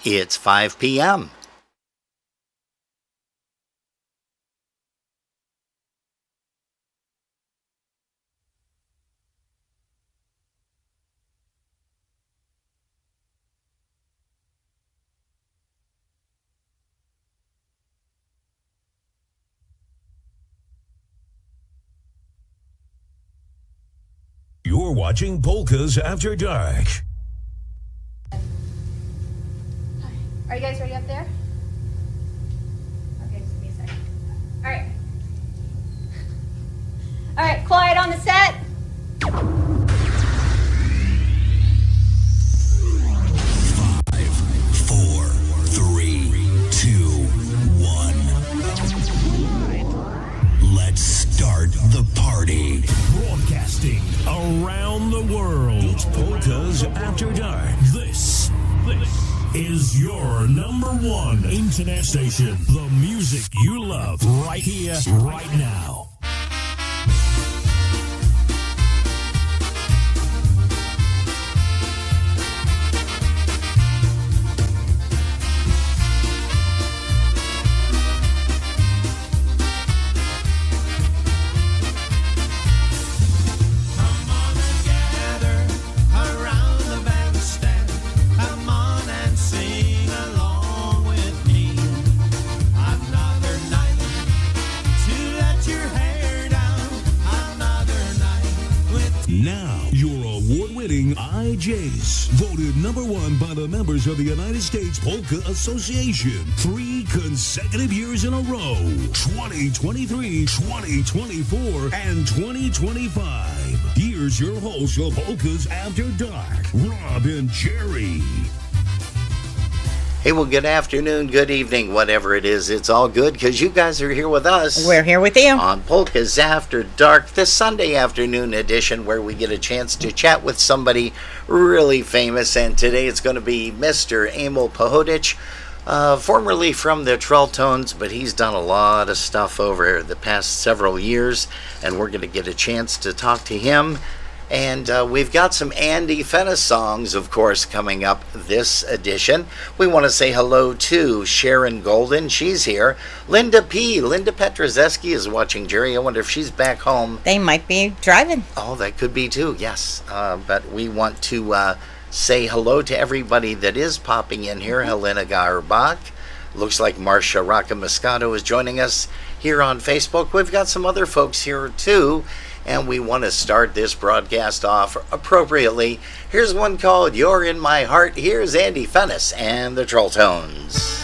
It's 5 p.m. You're watching Polkas After Dark. Are you guys ready up there? Okay, just give me a second. All right. All right, quiet on the set. 5, 4, 3, 2, 1. Let's start the party. Broadcasting around the world. It's Polkas After Dark. This is your number one internet station. The music you love right here, right now. Now, your award-winning IJs, voted number one by the members of the United States Polka Association 3 consecutive years in a row, 2023, 2024, and 2025. Here's your host of Polkas After Dark, Rob and Jerry. Hey, well, good afternoon, good evening, whatever it is. It's all good because you guys are here with us. We're here with you. On Polkas After Dark, this Sunday afternoon edition where we get a chance to chat with somebody really famous. And today it's going to be Mr. Emil Pohodich, formerly from the Trelltones, but he's done a lot of stuff over the past several years. And we're going to get a chance to talk to him. And we've got some Andy Fennis songs, of course, coming up this edition. We want to say hello to Sharon Golden. She's here. Linda Petrozeski is watching Jerry. I wonder if she's back home. They might be driving. Oh, that could be too, yes. But we want to say hello to everybody that is popping in here. Helena Garbach. Looks like Marcia Rocca Moscato is joining us here on Facebook. We've got some other folks here too. And we want to start this broadcast off appropriately. Here's one called You're in My Heart. Here's Andy Fennis and the Trelltones.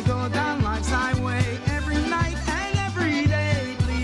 Go down life's highway every night and every day. Please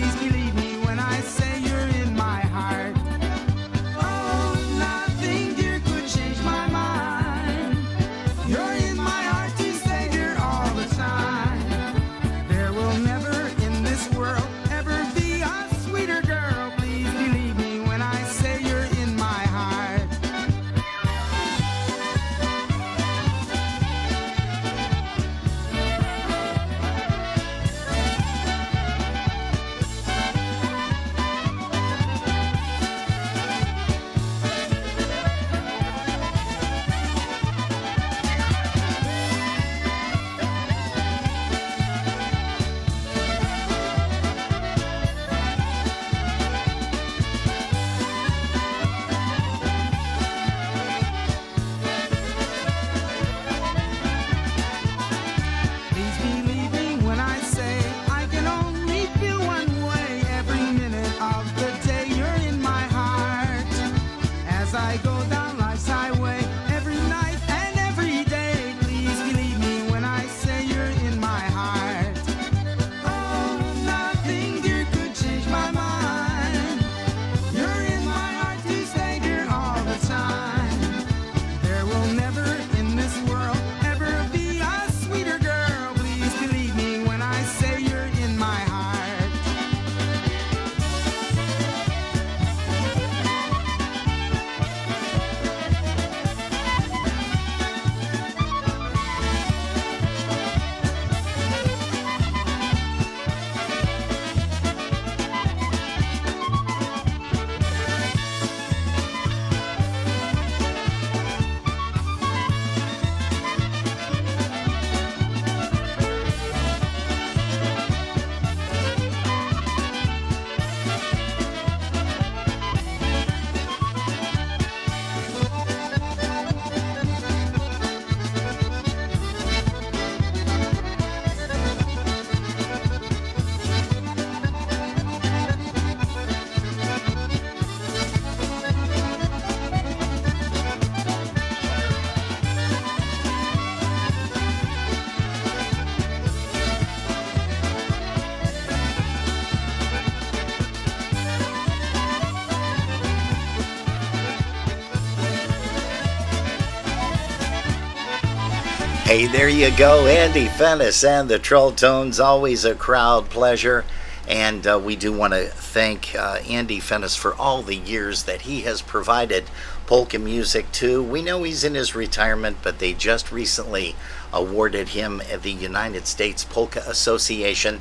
Hey, there you go, Andy Fennis and the Troll Tones, always a crowd pleasure. And we do want to thank Andy Fennis for all the years that he has provided polka music to. We know he's in his retirement, but they just recently awarded him the United States Polka Association,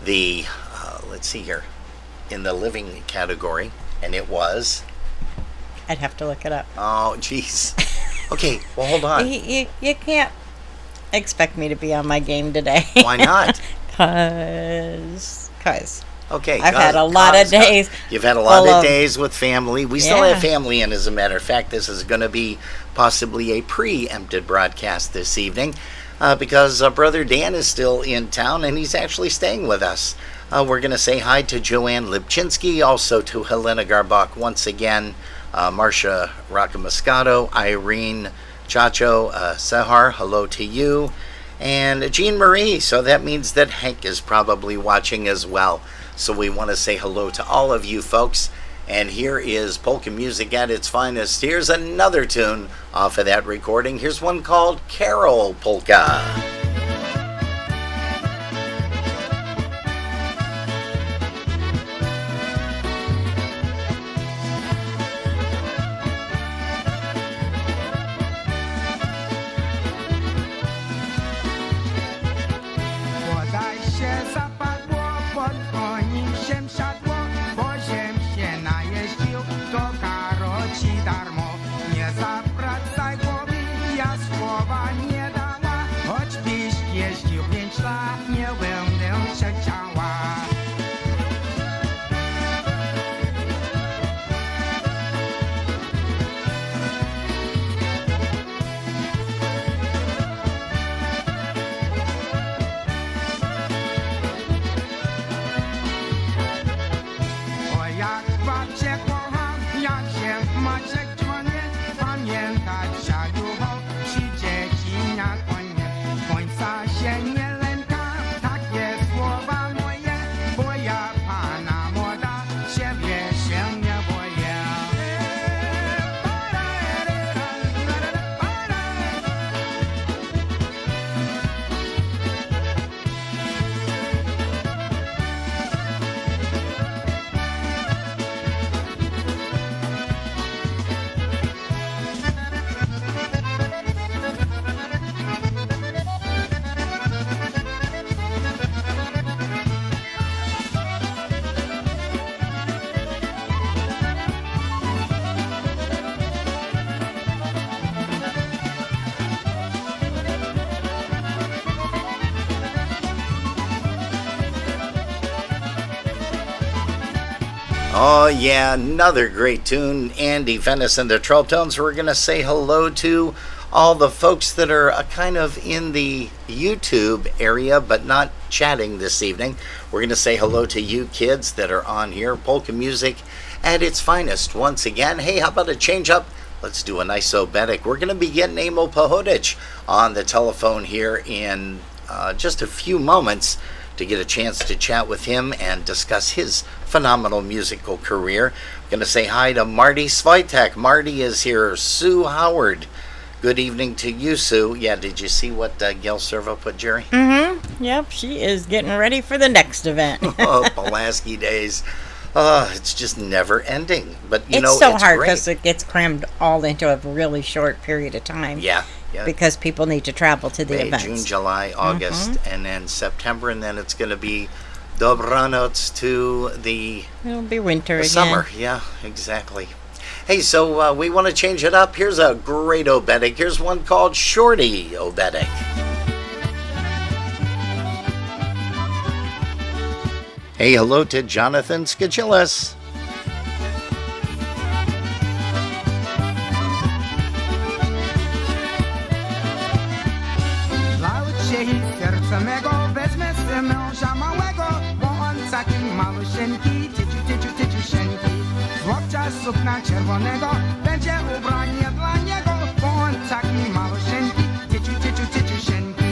the, let's see here, in the living category, and it was... I'd have to look it up. Oh, jeez. Okay, well, hold on. You can't expect me to be on my game today. Why not? Because Okay. I've had a lot of days. You've had a lot of days with family. We still Yeah. have family, and as a matter of fact, this is going to be possibly a preempted broadcast this evening because Brother Dan is still in town, and he's actually staying with us. We're going to say hi to Joanne Lipchinsky, also to Helena Garbach once again, Marcia Roccamascato, Irene Chacho, Sahar, hello to you, and Jean Marie. So that means that Hank is probably watching as well. So we want to say hello to all of you folks. And here is polka music at its finest. Here's another tune off of that recording. Here's one called Carol Polka. Oh, yeah, another great tune. Andy Fennis and the Troll Tones. We're going to say hello to all the folks that are kind of in the YouTube area, but not chatting this evening. We're going to say hello to you kids that are on here. Polka music at its finest once again. Hey, how about a change up? Let's do a nice obetic. We're going to be getting Emil Pohodich on the telephone here in just a few moments to get a chance to chat with him and discuss his phenomenal musical career. I'm going to say hi to Marty Svitek. Marty is here. Sue Howard. Good evening to you, Sue. Yeah, did you see what Gail Servo put, Jerry? Mm-hmm. Yep, she is getting ready for the next event. Oh, Pulaski days. It's just never ending. But you know, it's so it's hard great. because it gets crammed all into a really short period of time. Yeah. Because people need to travel to the May, events. June, July, August, and then September, and then it's going to be Dobranoc to the It'll be winter again. summer. Yeah, exactly. Hey, so we want to change it up. Here's a great obetic. Here's one called Shorty Obetic. Hey, hello to Jonathan Skachillis. Serce mego wezmę se męża małego, bo on taki malusieńki, tyciusieńki. Z łokcia sukna czerwonego będzie ubranie dla niego, bo on taki malusieńki, tyciusieńki.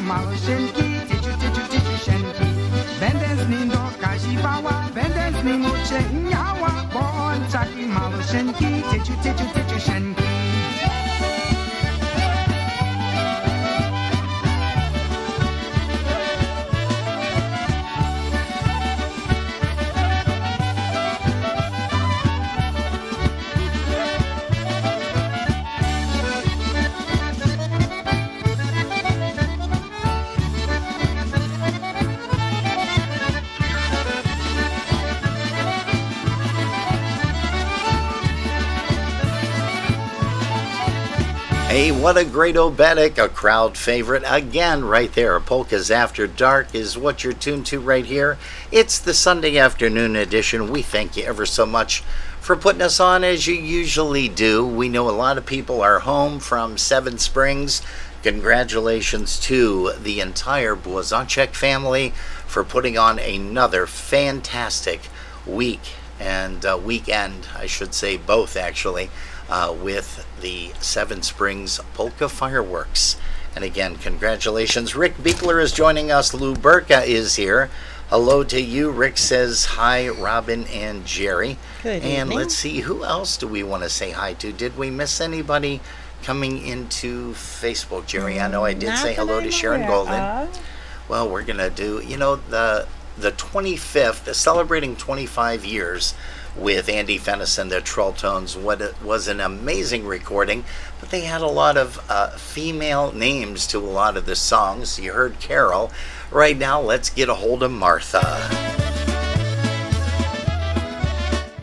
małżynki, tyciuszenki. Będę z nim do kaziwała, będę z nim uczyniała, bo on taki małżynki, tyciuszenki. Hey, what a great oberek, a crowd favorite. Again, right there, Polkas After Dark is what you're tuned to right here. It's the Sunday afternoon edition. We thank you ever so much for putting us on as you usually do. We know a lot of people are home from Seven Springs. Congratulations to the entire Błazonczyk family for putting on another fantastic week and weekend, I should say both actually, with the Seven Springs Polka Fireworks. And again, congratulations. Rick Beekler is joining us. Lou Burka is here. Hello to you. Rick says hi, Robin and Jerry. Good and evening. let's see, who else do we want to say hi to? Did we miss anybody coming into Facebook, Jerry? I know I did Not say that hello I'm to Sharon aware Golden. of. Well, we're going to do, the 25th, celebrating 25 years with Andy Fennison, the Trolltones. What it was an amazing recording, but they had a lot of female names to a lot of the songs. You heard Carol. Right now, let's get a hold of Martha.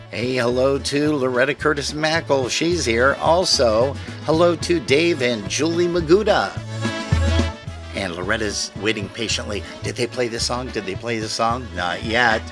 Hey, hello to Loretta Curtis Mackle. She's here. Also, hello to Dave and Julie Maguda. And Loretta's waiting patiently. Did they play the song? Did they play the song? Not yet.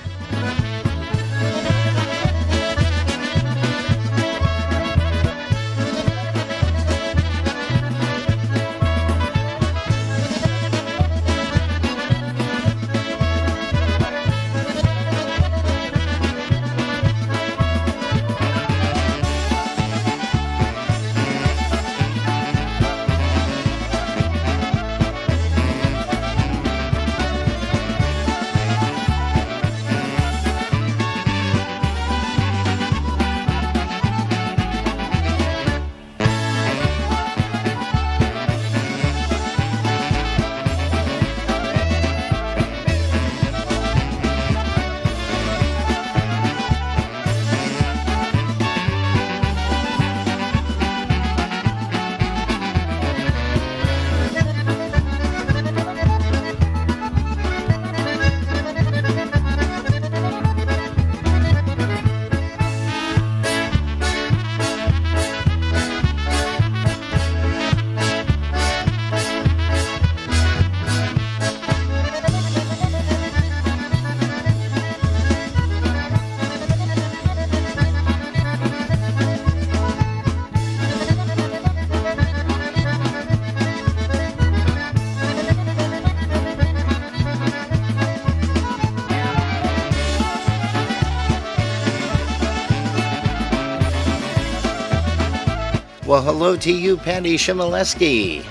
Well, hello to you, Patty Shimoleski.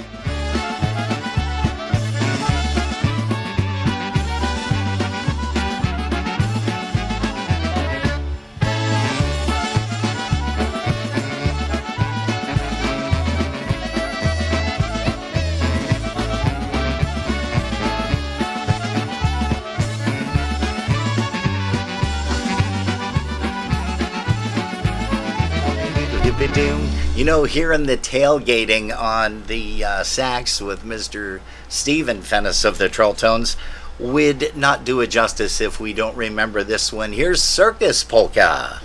You know, hearing the tailgating on the sax with Mr. Stephen Fennis of the Trolltones would not do it justice if we don't remember this one. Here's Circus Polka.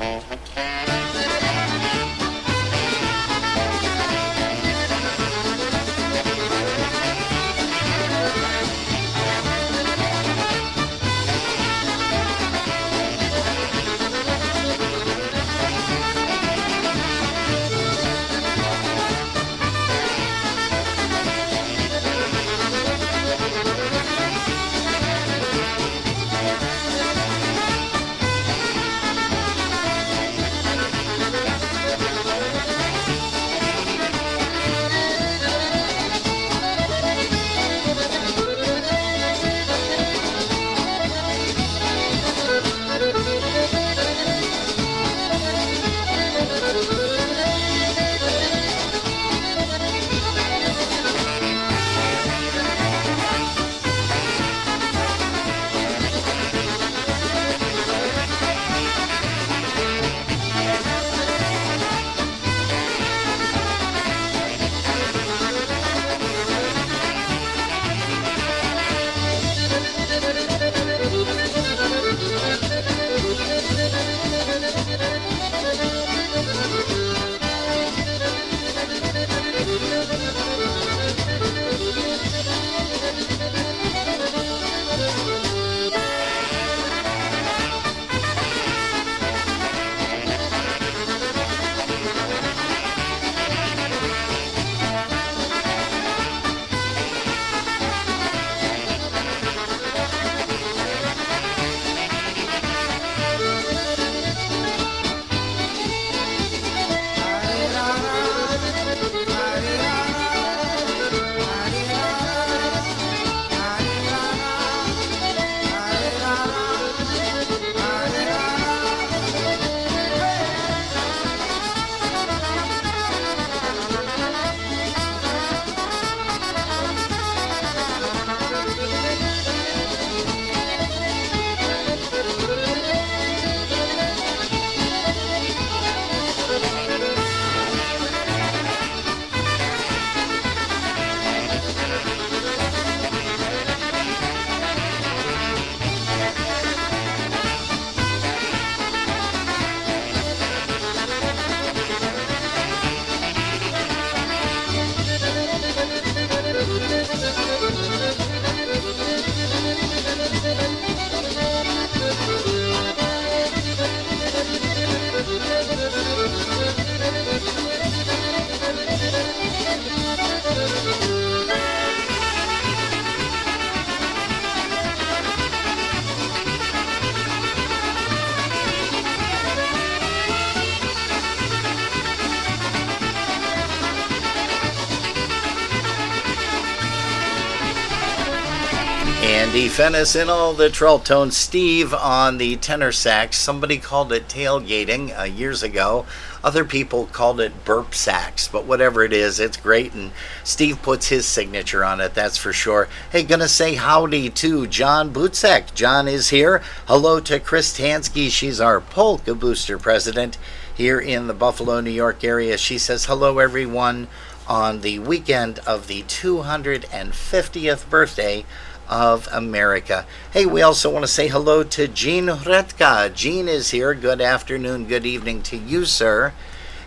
Andy Fennis in all the 12 tones. Steve on the tenor sax. Somebody called it tailgating years ago. Other people called it burp sax, but whatever it is, it's great, and Steve puts his signature on it, that's for sure. Hey, gonna say howdy to John Butzek. John is here. Hello to Chris Tansky. She's our Polka Booster president here in the Buffalo, New York area. She says hello, everyone, on the weekend of the 250th birthday of America. Hey, we also want to say hello to Gene Hretka. Gene is here. Good afternoon, good evening to you, sir.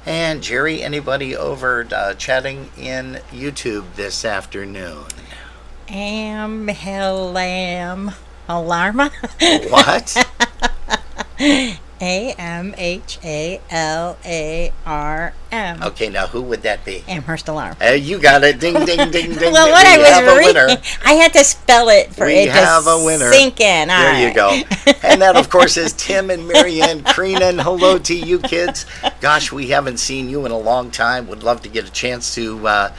And Jerry, anybody over chatting in YouTube this afternoon? Amhelam Alarma. What? AMHALARM. Okay, now who would that be? Amherst Alarm. You got it. Ding, ding, ding, ding. Well, what we I have was a winner. reading, I had to spell it for We it have to a winner. sink in. All There you go. right. And that, of course, is Tim and Marianne Creenan. Hello to you kids. Gosh, we haven't seen you in a long time. Would love to get a chance to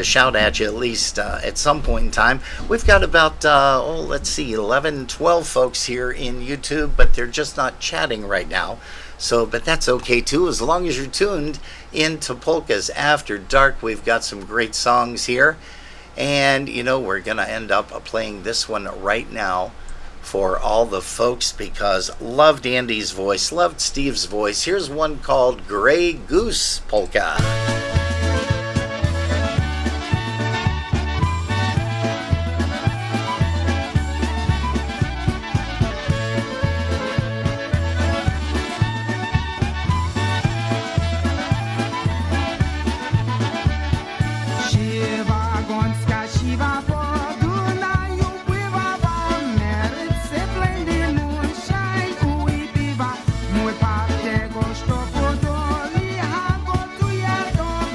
shout at you at least at some point in time. We've got about, 11, 12 folks here in YouTube, but they're just not chatting right now. So, but that's okay too, as long as you're tuned into Polkas After Dark. We've got some great songs here. And, we're going to end up playing this one right now for all the folks because loved Andy's voice, loved Steve's voice. Here's one called Gray Goose Polka. Siwa gąska, siwa poduna, upływa meryt, syplędy musiaj uipiwa. Mój papiegoś to podoli, a gotuje to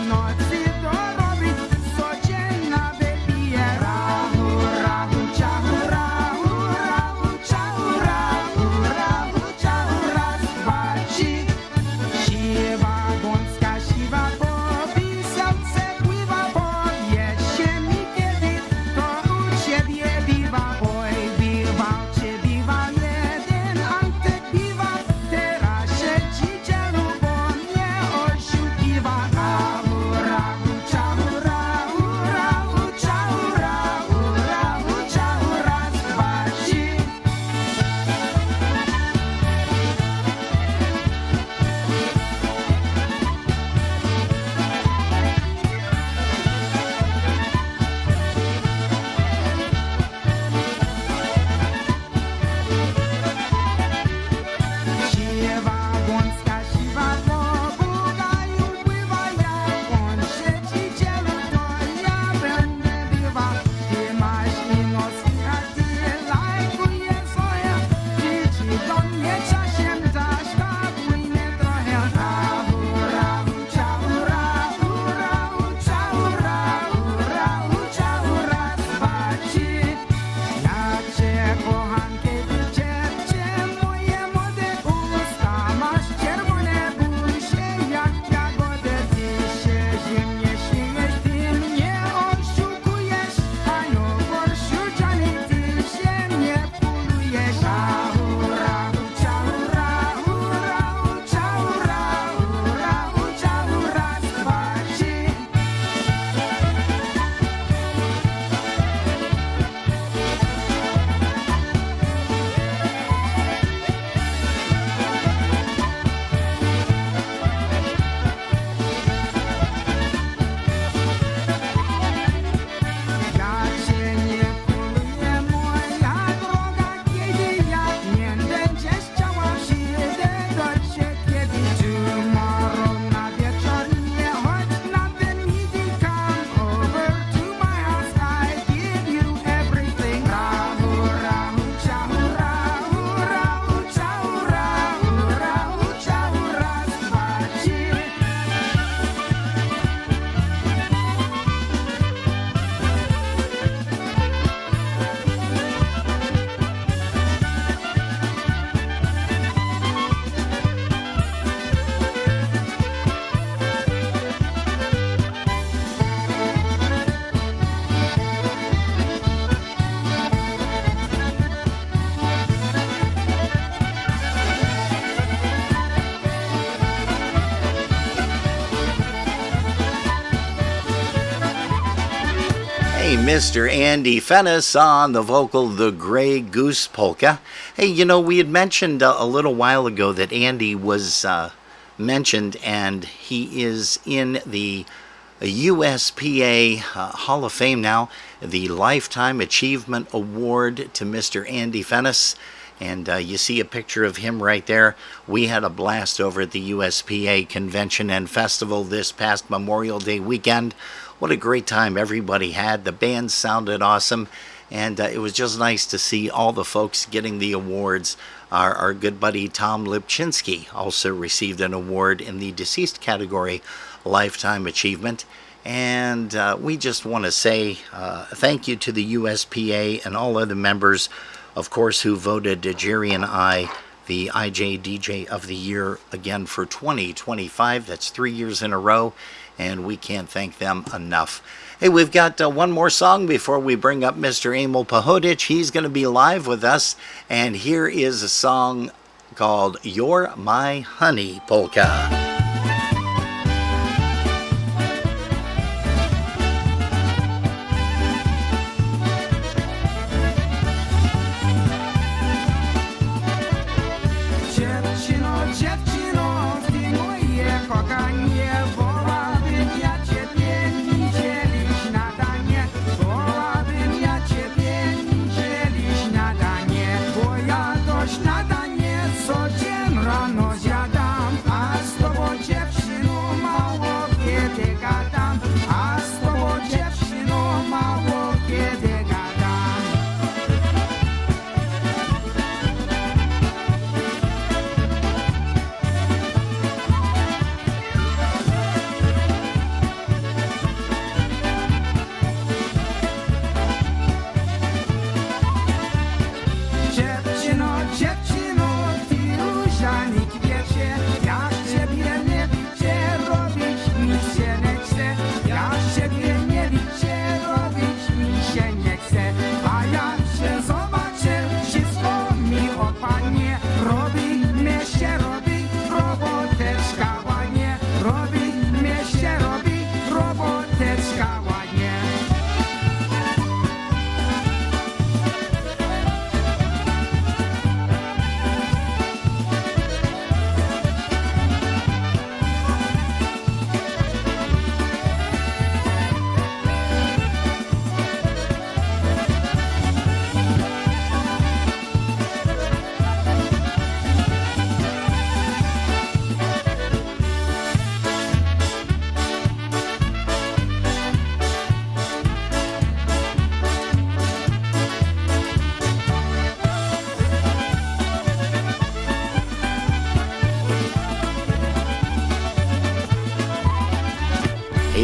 Hey, Mr. Andy Fennis on the vocal The Gray Goose Polka. Hey, you know, we had mentioned a little while ago that Andy was mentioned, and he is in the U.S.P.A. Hall of Fame now, the Lifetime Achievement Award to Mr. Andy Fennis. And you see a picture of him right there. We had a blast over at the U.S.P.A. Convention and Festival this past Memorial Day weekend. What a great time everybody had. The band sounded awesome. And it was just nice to see all the folks getting the awards. Our good buddy Tom Lipchinski also received an award in the deceased category, Lifetime Achievement. And we just want to say thank you to the U.S.P.A. and all other members, of course, who voted Jerry and I the IJ of the Year again for 2025. That's 3 years in a row, and we can't thank them enough. Hey, we've got one more song before we bring up Mr. Emil Pohodich. He's going to be live with us, and here is a song called You're My Honey Polka.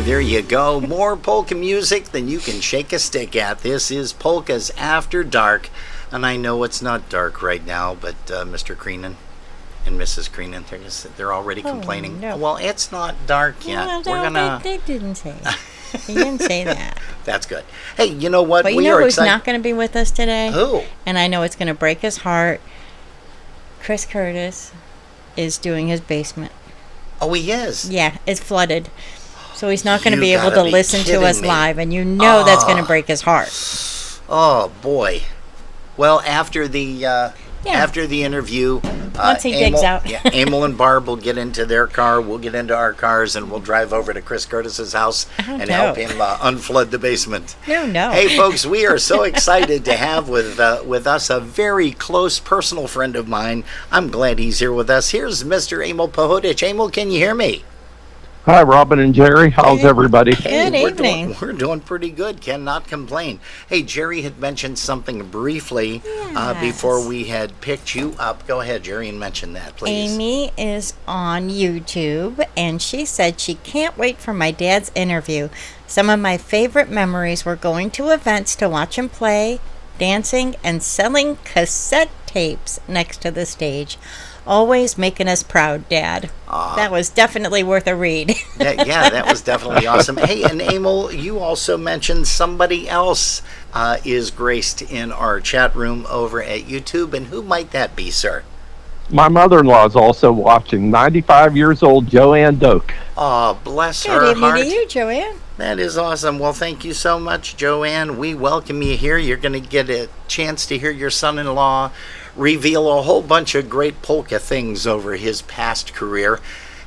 There you go. More polka music than you can shake a stick at. This is Polkas After Dark. And I know it's not dark right now, but Mr. Creenan and Mrs. Creenan, they're already complaining. No. Well, it's not dark yet. No, they didn't say that. They didn't say that. That's good. Hey, you know what? But you know who's not going to be with us today? Who? And I know it's going to break his heart. Chris Curtis is doing his basement. Oh, he is? Yeah, it's flooded. So he's not going to You be able to gotta be listen to kidding us me. live, and you know that's going to break his heart. Oh, boy. Well, after the interview, once he digs out. Emil and Barb will get into their car, we'll get into our cars, and we'll drive over to Chris Curtis's house and help him unflood the basement. No. Hey, folks, we are so excited to have with us a very close personal friend of mine. I'm glad he's here with us. Here's Mr. Emil Pohodich. Emil, can you hear me? Hi, Robin and Jerry. How's everybody? Good evening. We're doing pretty good. Cannot complain. Hey, Jerry had mentioned something briefly before we had picked you up. Go ahead, Jerry, and mention that, please. Amy is on YouTube, and she said she can't wait for my dad's interview. Some of my favorite memories were going to events to watch him play, dancing, and selling cassette tapes next to the stage. Always making us proud, Dad. That was definitely worth a read. That was definitely awesome. Hey, and Emil, you also mentioned somebody else is graced in our chat room over at YouTube, and who might that be, sir? My mother-in-law is also watching. 95 years old, Joanne Doak. Oh, bless her Good evening heart. to you, Joanne. That is awesome. Well, thank you so much, Joanne. We welcome you here. You're going to get a chance to hear your son-in-law reveal a whole bunch of great polka things over his past career.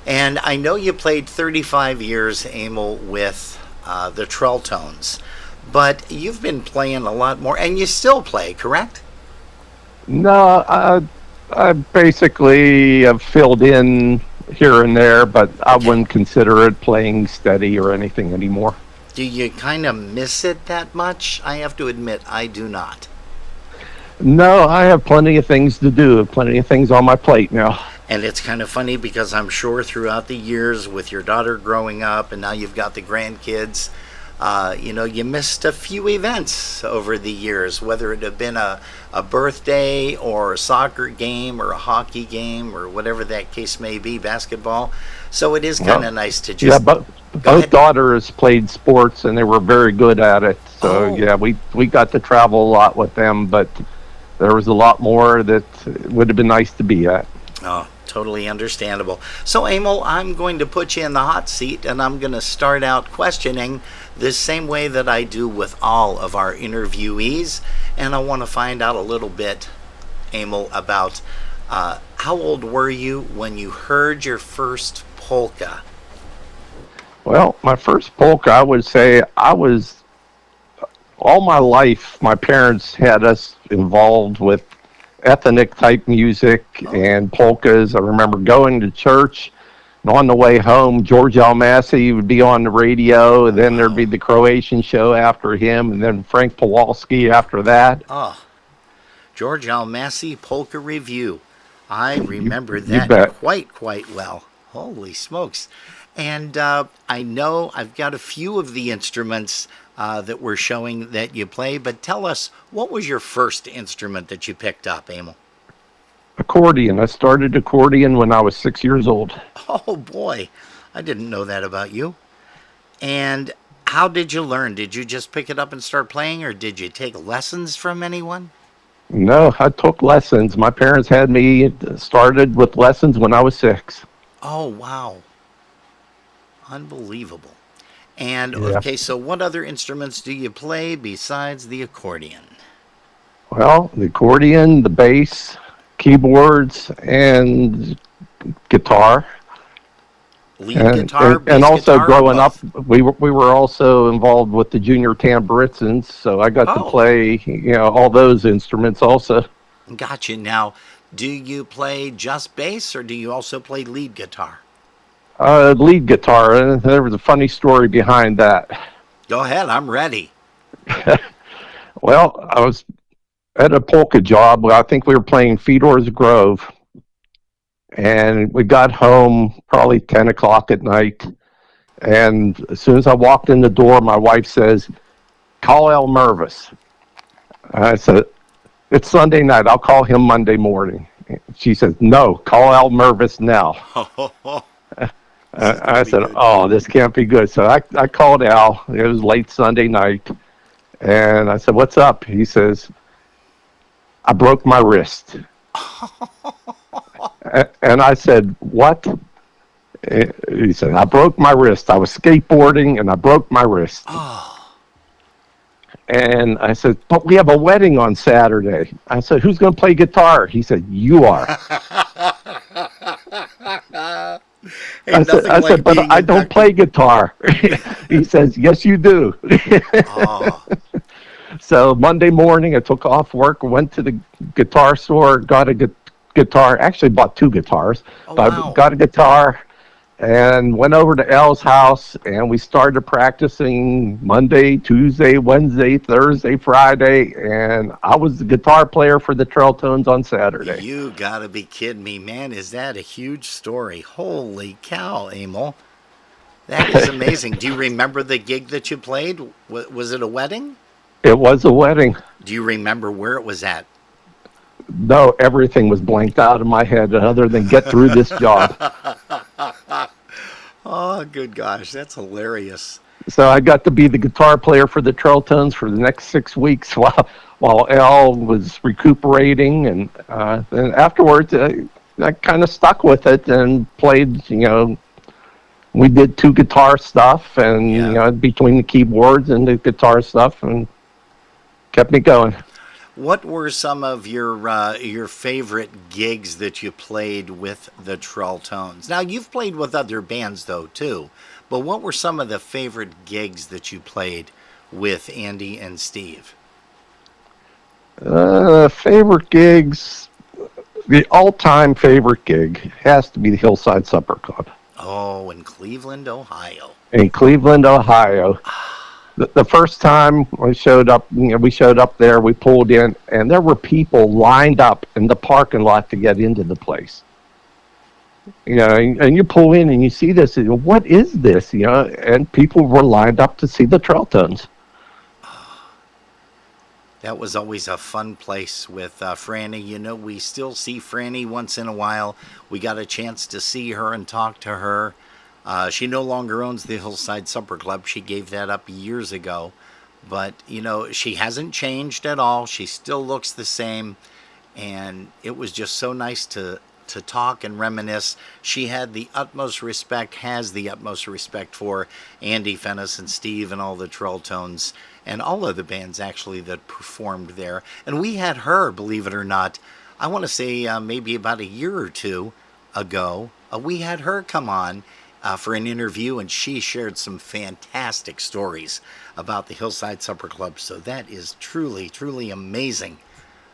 And I know you played 35 years, Emil, with the Trelltones, but you've been playing a lot more, and you still play, correct? No, I basically have filled in here and there, but I Okay. wouldn't consider it playing steady or anything anymore. Do you kind of miss it that much? I have to admit, I do not. No, I have plenty of things to do, plenty of things on my plate now. And it's kind of funny because I'm sure throughout the years with your daughter growing up and now you've got the grandkids, you missed a few events over the years, whether it had been a birthday or a soccer game or a hockey game or whatever that case may be, basketball. So it is kind of nice to Yeah, just but go both ahead. daughters played sports and they were very good at it. So Oh. yeah, we got to travel a lot with them, but there was a lot more that would have been nice to be at. Oh, totally understandable. So, Emil, I'm going to put you in the hot seat and I'm going to start out questioning the same way that I do with all of our interviewees. And I want to find out a little bit, Emil, about how old were you when you heard your first polka? Well, my first polka, I would say I was, all my life, my parents had us involved with ethnic type music and polkas. I remember going to church, and on the way home, George Almasi would be on the radio, and then there'd be the Croatian show after him, and then Frank Pawlowski after that. Oh, George Almasi Polka Review. I remember You that bet. quite well. Holy smokes. And I know I've got a few of the instruments that we're showing that you play, but tell us, what was your first instrument that you picked up, Emil? Accordion. I started accordion when I was 6 years old. Oh boy, I didn't know that about you. And how did you learn? Did you just pick it up and start playing, or did you take lessons from anyone? No, I took lessons. My parents had me started with lessons when I was 6. Oh wow, unbelievable. And Yeah. okay, so what other instruments do you play besides the accordion? Well, the accordion, the bass, keyboards, and guitar. Lead And, guitar, and, bass and also guitar, or growing up, both? we were also involved with the junior tambourines, so I got to Oh. play all those instruments also. Gotcha. Now, do you play just bass, or do you also play lead guitar? Lead guitar, and there was a funny story behind that. Go ahead, I'm ready. Well, I was at a polka job. I think we were playing Fedor's Grove, and we got home probably 10 o'clock at night. And as soon as I walked in the door, my wife says, "Call El Mervis." I said, "It's Sunday night. I'll call him Monday morning." She says, "No, call El Mervis now." I said, "Oh, this can't be good." So I called Al. It was late Sunday night. And I said, "What's up?" He says, "I broke my wrist." And I said, "What?" He said, "I broke my wrist. I was skateboarding and I broke my wrist." And I said, "But we have a wedding on Saturday." I said, "Who's going to play guitar?" He said, "You are." Ain't I nothing like said, "But being I don't inducted- play guitar." He says, "Yes, you do." Oh, So Monday morning, I took off work, went to the guitar store, got a guitar. Actually, bought 2 guitars. Oh, But wow. got a guitar and went over to Al's house, and we started practicing Monday, Tuesday, Wednesday, Thursday, Friday, and I was the guitar player for the Trelltones on Saturday. you gotta be kidding me, man. Is that a huge story? Holy cow, Emil. That is amazing. Do you remember the gig that you played? Was it a wedding? It was a wedding. Do you remember where it was at? No, everything was blanked out of my head other than get through this job. Oh, good gosh, that's hilarious. So I got to be the guitar player for the Trelltones for the next 6 weeks while Al was recuperating, and then afterwards I kind of stuck with it and played we did 2 guitar stuff, and Yeah. between the keyboards and the guitar stuff, and kept me going. What were some of your favorite gigs that you played with the Trolltones? Now you've played with other bands though too, but what were some of the favorite gigs that you played with Andy and Steve? Favorite gigs. The all-time favorite gig has to be the Hillside Supper Club Oh, in Cleveland, Ohio. in Cleveland, Ohio. The first time we showed up, we showed up there, we pulled in, and there were people lined up in the parking lot to get into the place. And you pull in and you see this, and what is this? And people were lined up to see the Trolltones. That was always a fun place with Franny. We still see Franny once in a while. We got a chance to see her and talk to her. She no longer owns the Hillside Supper Club. She gave that up years ago. But, she hasn't changed at all. She still looks the same. And it was just so nice to talk and reminisce. She had the utmost respect, has the utmost respect for Andy Fennis and Steve and all the Trolltones and all of the bands actually that performed there. And we had her, believe it or not, I want to say maybe about a year or two ago, we had her come on for an interview, and she shared some fantastic stories about the Hillside Supper Club. So that is truly, truly amazing.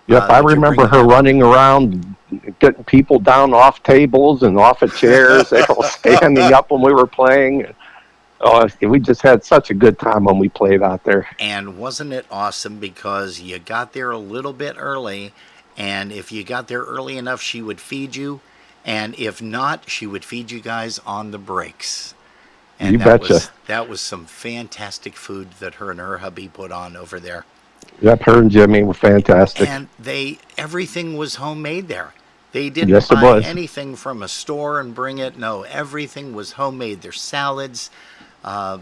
Yep, I that you're remember bringing her that up. running around, getting people down off tables and off of chairs. They were standing up when we were playing. Oh, we just had such a good time when we played out there. And wasn't it awesome because you got there a little bit early, and if you got there early enough, she would feed you, and if not, she would feed you guys on the breaks. And You betcha. that was some fantastic food that her and her hubby put on over there. Yep, her and Jimmy were fantastic. And everything was homemade there. They didn't Yes, it buy was. anything from a store and bring it. No, everything was homemade. Their salads, uh,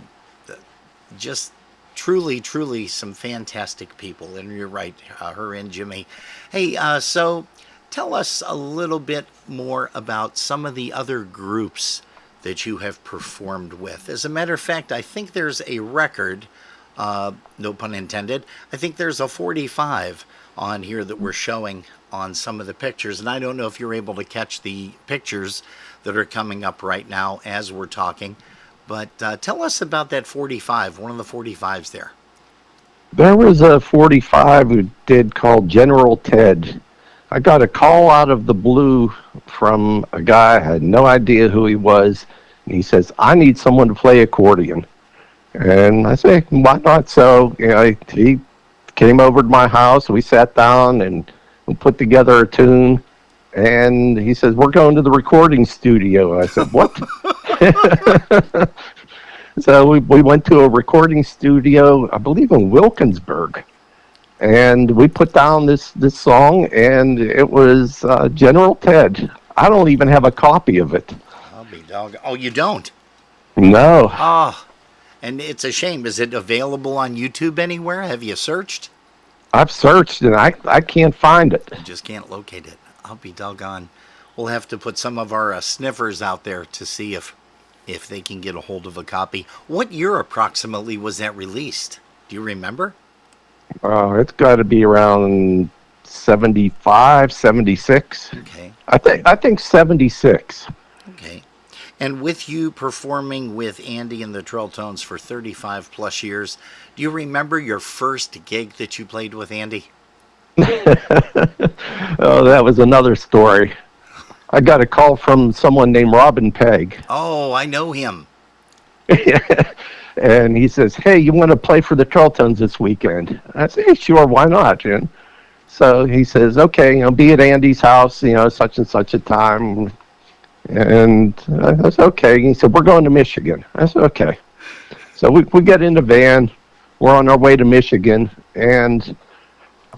just truly, truly some fantastic people. And you're right, her and Jimmy. Hey, so tell us a little bit more about some of the other groups that you have performed with. As a matter of fact, I think there's a record, no pun intended, I think there's a 45 on here that we're showing on some of the pictures. And I don't know if you're able to catch the pictures that are coming up right now as we're talking. But tell us about that 45, one of the 45s there. There was a 45 who did called General Ted. I got a call out of the blue from a guy. I had no idea who he was. And he says, I need someone to play accordion. And I say, why not? So he came over to my house. We sat down and we put together a tune. And he says, we're going to the recording studio. I said, what? So we went to a recording studio, I believe in Wilkinsburg. And we put down this song, and it was General Ted. I don't even have a copy of it. I'll be dog. Oh, you don't? No. Oh, and it's a shame. Is it available on YouTube anywhere? Have you searched? I've searched, and I can't find it. I just can't locate it. I'll be doggone. We'll have to put some of our sniffers out there to see if they can get a hold of a copy. What year approximately was that released? Do you remember? It's got to be around 75, 76. Okay. I think 76. Okay. And with you performing with Andy and the Trolltones for 35 plus years, do you remember your first gig that you played with Andy? Oh, that was another story. I got a call from someone named Robin Pegg. Oh, I know him. And he says, hey, you want to play for the Trolltones this weekend? I said, hey, sure, why not? And so he says, okay, be at Andy's house, such and such a time. And I said, okay. He said, we're going to Michigan. I said, okay. So we get in the van. We're on our way to Michigan. And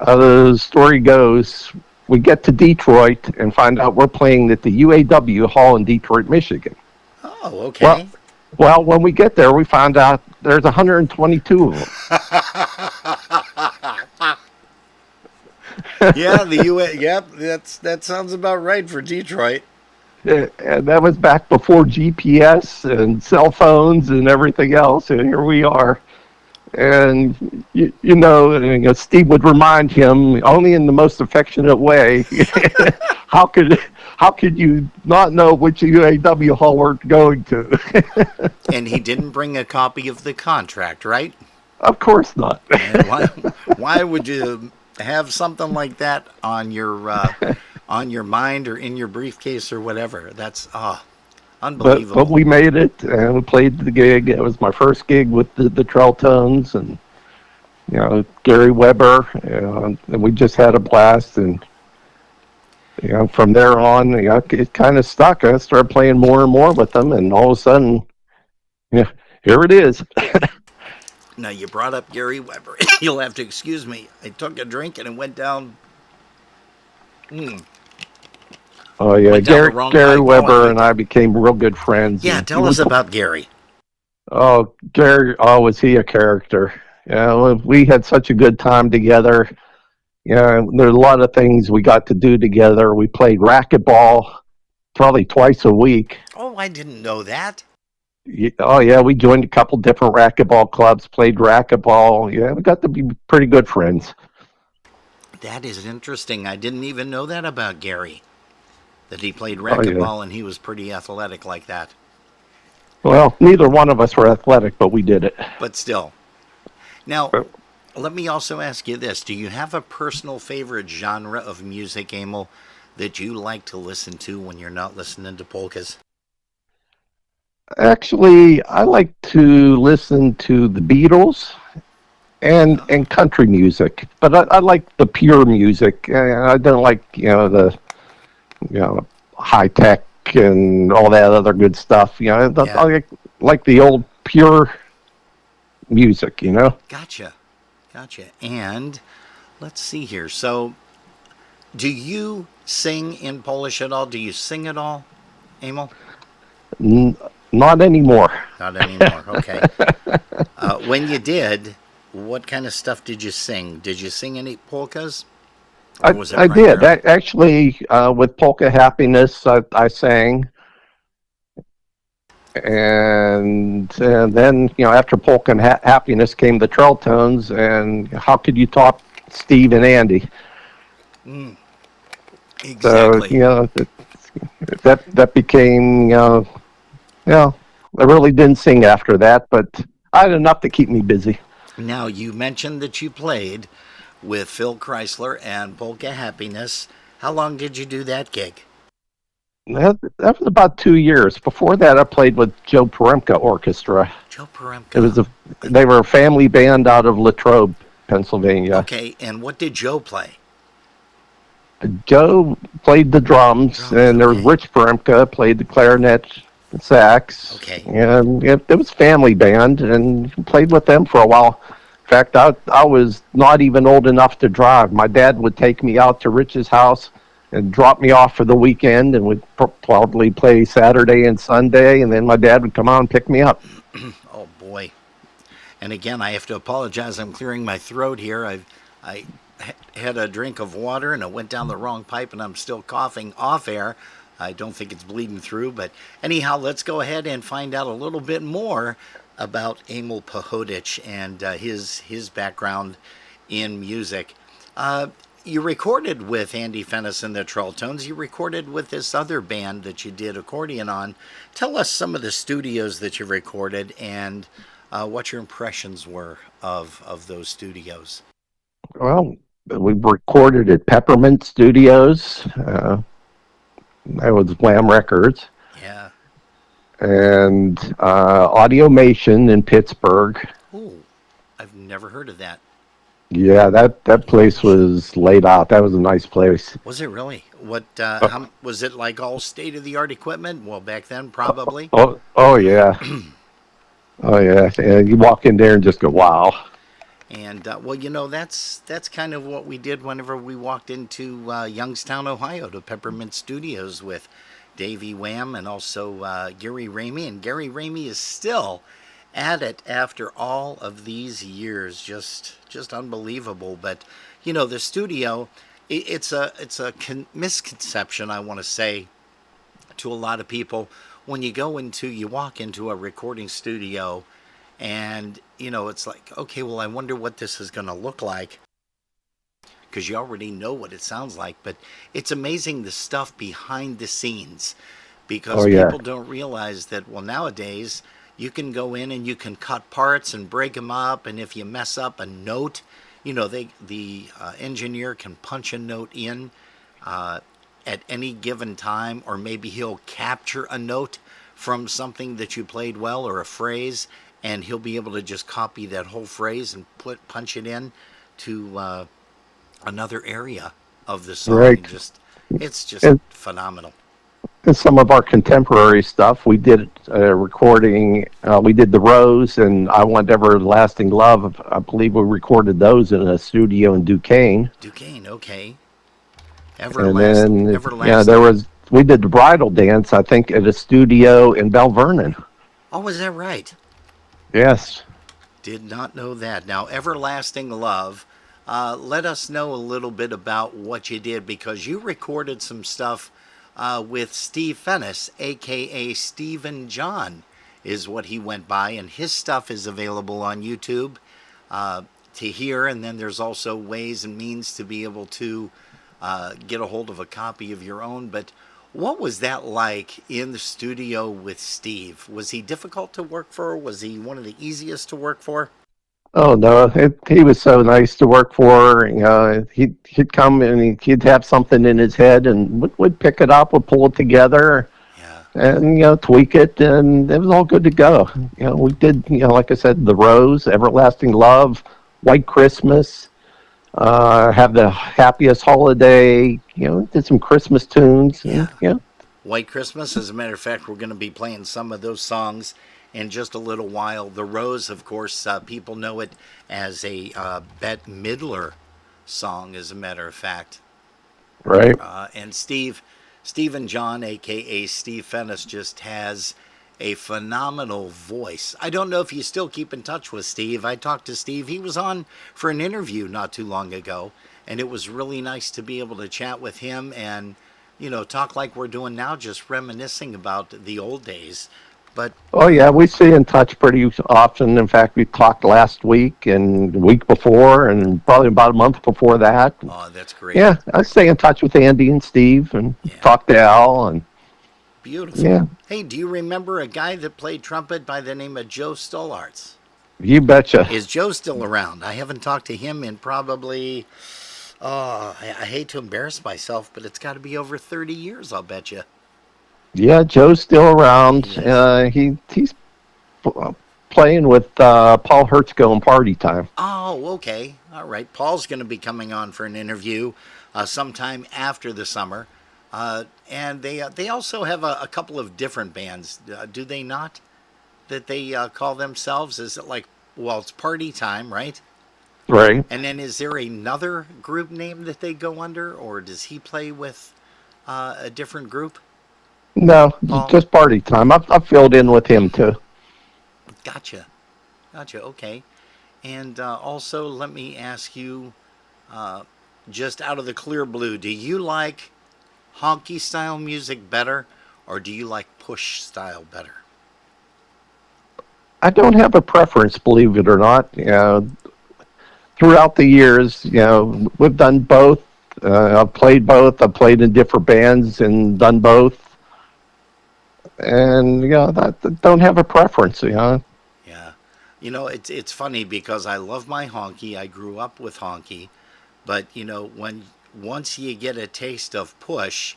the story goes, we get to Detroit and find out we're playing at the UAW Hall in Detroit, Michigan. Oh, okay. Well, when we get there, we find out there's 122 of them. Yeah, the U.S. Yep, that sounds about right for Detroit. And that was back before GPS and cell phones and everything else. And here we are. And Steve would remind him only in the most affectionate way. how could how could you not know which UAW hall we're going to? And he didn't bring a copy of the contract, right? Of course not. And why would you have something like that on your mind or in your briefcase or whatever? That's unbelievable. But we made it and we played the gig. It was my first gig with the Trelltones and Gary Weber, and we just had a blast. And from there on, it kind of stuck. I started playing more and more with them, and all of a sudden, here it is. Now, you brought up Gary Weber. You'll have to excuse me. I took a drink and it went down. Oh yeah, Went down the wrong Gary pipe. Weber and I became real good friends. Yeah, And tell us about Gary. Oh, Gary, was he a character? Yeah, we had such a good time together. Yeah, there's a lot of things we got to do together. We played racquetball probably twice a week. Oh, I didn't know that. Oh yeah, we joined a couple different racquetball clubs, played racquetball. Yeah, we got to be pretty good friends. That is interesting. I didn't even know that about Gary. That he played racquetball and he was pretty athletic like that. Well, neither one of us were athletic, but we did it. But still. Now, let me also ask you this. Do you have a personal favorite genre of music, Emil, that you like to listen to when you're not listening to polkas? Actually, I like to listen to the Beatles and country music, but I like the pure music. I don't like the high tech and all that other good stuff. I like the old pure music. Gotcha. And let's see here. So, do you sing in Polish at all? Do you sing at all, Emil? Not anymore. Not anymore. Okay. When you did, what kind of stuff did you sing? Did you sing any polkas? I did. Actually, with Polka Happiness, I sang. And then, after Polka Happiness came the Trelltones, and how could you top Steve and Andy? Exactly. So, that became, I really didn't sing after that, but I had enough to keep me busy. Now, you mentioned that you played with Phil Chrysler and Polka Happiness. How long did you do that gig? That was about 2 years. Before that, I played with Joe Poremka Orchestra. Joe Poremka. They were a family band out of Latrobe, Pennsylvania. Okay, and what did Joe play? Joe played the drums, and there was Rich Poremka played the clarinet, and sax. Okay. And it was family band, and played with them for a while. In fact, I was not even old enough to drive. My dad would take me out to Rich's house and drop me off for the weekend, and we'd probably play Saturday and Sunday, and then my dad would come out and pick me up. Oh, boy. And again, I have to apologize. I'm clearing my throat here. I had a drink of water, and it went down the wrong pipe, and I'm still coughing off air. I don't think it's bleeding through. But anyhow, let's go ahead and find out a little bit more about Emil Pohodich and his background in music. You recorded with Andy Fennis and the Trelltones. You recorded with this other band that you did accordion on. Tell us some of the studios that you recorded and what your impressions were of those studios. Well, we recorded at Peppermint Studios. That was Wham Records. Yeah. And Audiomation in Pittsburgh. Ooh, I've never heard of that. Yeah, that place was laid out. That was a nice place. Was it really? What was it like? All state-of-the-art equipment? Well, back then, probably. Oh yeah. Oh yeah. And you walk in there and just go, wow. And that's kind of what we did whenever we walked into Youngstown, Ohio, to Peppermint Studios with Davey Wham and also Gary Ramey. And Gary Ramey is still at it after all of these years. Just unbelievable. But the studio, it's a misconception, I want to say, to a lot of people when you walk into a recording studio and, it's like, okay, well, I wonder what this is going to look like because you already know what it sounds like. But it's amazing the stuff behind the scenes because Oh yeah. people don't realize that, well, nowadays you can go in and you can cut parts and break them up. And if you mess up a note, the engineer can punch a note in at any given time, or maybe he'll capture a note from something that you played well or a phrase, and he'll be able to just copy that whole phrase and punch it in to another area of the song. Right. It's just And, phenomenal. and some of our contemporary stuff, we did a recording. We did The Rose and I Want Everlasting Love. I believe we recorded those in a studio in Duquesne. Duquesne, okay. And then, Everlasting. we did the bridal dance, I think, at a studio in Bell Vernon. Oh, is that right? Yes. Did not know that. Now, Everlasting Love, let us know a little bit about what you did, because you recorded some stuff with Steve Fennis, a.k.a. Stephen John, is what he went by, and his stuff is available on YouTube to hear, and then there's also ways and means to be able to get a hold of a copy of your own. But what was that like in the studio with Steve? Was he difficult to work for? Was he one of the easiest to work for? Oh no, he was so nice to work for. He'd come and he'd have something in his head, and would pick it up, would pull it together, Yeah. and tweak it, and it was all good to go. We did, like I said, The Rose, Everlasting Love, White Christmas, have the Happiest Holiday. Did some Christmas tunes. Yeah. And, White Christmas, as a matter of fact, we're going to be playing some of those songs in just a little while. The Rose, of course, people know it as a Bette Midler song, as a matter of fact. right. And Stephen John, a.k.a. Steve Fennis, just has a phenomenal voice. I don't know if you still keep in touch with Steve. I talked to Steve. He was on for an interview not too long ago, and it was really nice to be able to chat with him and, talk like we're doing now, just reminiscing about the old days. But Oh yeah, we stay in touch pretty often. In fact, we talked last week and the week before, and probably about a month before that. oh, that's great. Yeah, I stay in touch with Andy and Steve, and Yeah. talk to Al, and Beautiful. yeah, Hey, do you remember a guy that played trumpet by the name of Joe Stollarts? you betcha. Is Joe still around? I haven't talked to him in probably, I hate to embarrass myself, but it's got to be over 30 years, I'll bet you. Yeah, Joe's still around. He is. He's playing with Paul Hertzko in Party Time. Oh, okay. All right. Paul's going to be coming on for an interview sometime after the summer. And they also have a couple of different bands, do they not? That they call themselves? Is it like, well, it's Party Time, right? Right. And then is there another group name that they go under, or does he play with a different group? No, Paul? just Party Time. I've filled in with him too. Gotcha. Okay. And also, let me ask you, just out of the clear blue, do you like honky style music better, or do you like push style better? I don't have a preference, believe it or not. Throughout the years, we've done both. I've played both. I've played in different bands and done both. And that don't have a preference. Yeah. It's funny because I love my honky. I grew up with honky, but once you get a taste of push,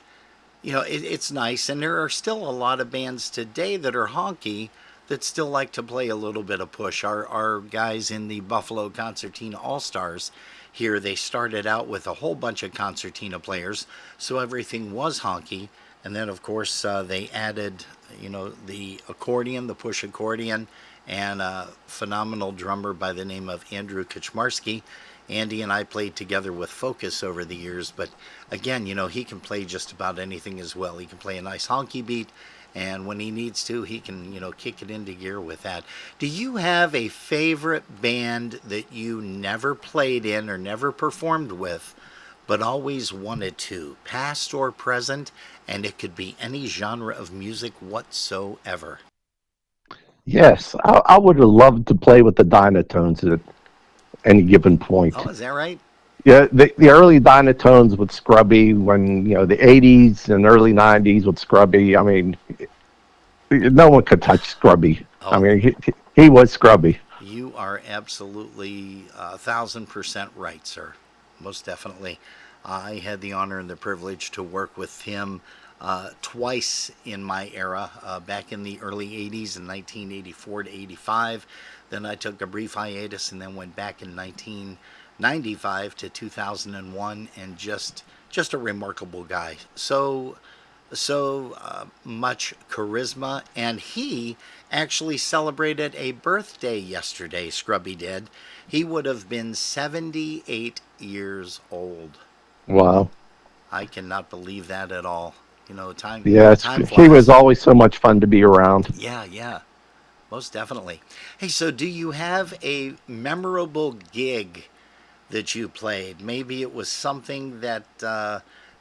it's nice. And there are still a lot of bands today that are honky that still like to play a little bit of push. Our guys in the Buffalo Concertina All-Stars here, they started out with a whole bunch of concertina players, so everything was honky. And then, of course, they added, the accordion, the push accordion, and a phenomenal drummer by the name of Andrew Kaczmarski. Andy and I played together with Focus over the years, but again, he can play just about anything as well. He can play a nice honky beat, and when he needs to, he can, kick it into gear with that. Do you have a favorite band that you never played in or never performed with, but always wanted to, past or present, and it could be any genre of music whatsoever. Yes, I would have loved to play with the Dynatones at any given point. Oh, is that right? Yeah, the early Dynatones with Scrubby, when the '80s and early '90s with Scrubby. I mean, no one could touch Scrubby. I Oh, mean, he was Scrubby. you are absolutely 1,000% right, sir. Most definitely. I had the honor and the privilege to work with him twice in my era, back in the early '80s in 1984 to '85. Then I took a brief hiatus and then went back in 1995 to 2001, and just a remarkable guy. So much charisma, and he actually celebrated a birthday yesterday. Scrubby did. He would have been 78 years old. Wow. I cannot believe that at all. Time Yes, time he was flies. always so much fun to be around. Yeah, yeah, most definitely. Hey, so do you have a memorable gig that you played? Maybe it was something that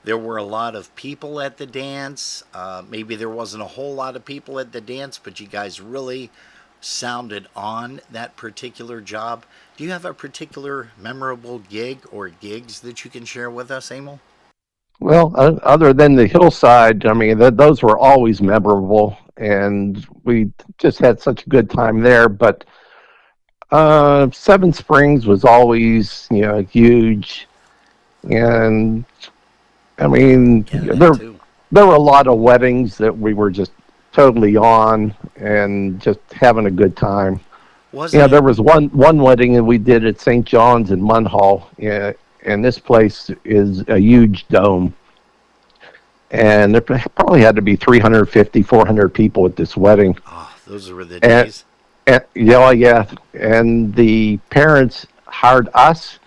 there were a lot of people at the dance. Maybe there wasn't a whole lot of people at the dance, but you guys really sounded on that particular job. Do you have a particular memorable gig or gigs that you can share with us, Emil? Well, other than the hillside, I mean, those were always memorable, and we just had such a good time there. But Seven Springs was always, huge, and I mean, Yeah, that too. there were a lot of weddings that we were just totally on and just having a good time. Wasn't Yeah, it? there was one wedding that we did at St. John's in Munhall. Yeah, and this place is a huge dome, and there probably had to be 350, 400 people at this wedding. Oh, those were the And, days. and yeah, and the parents hired us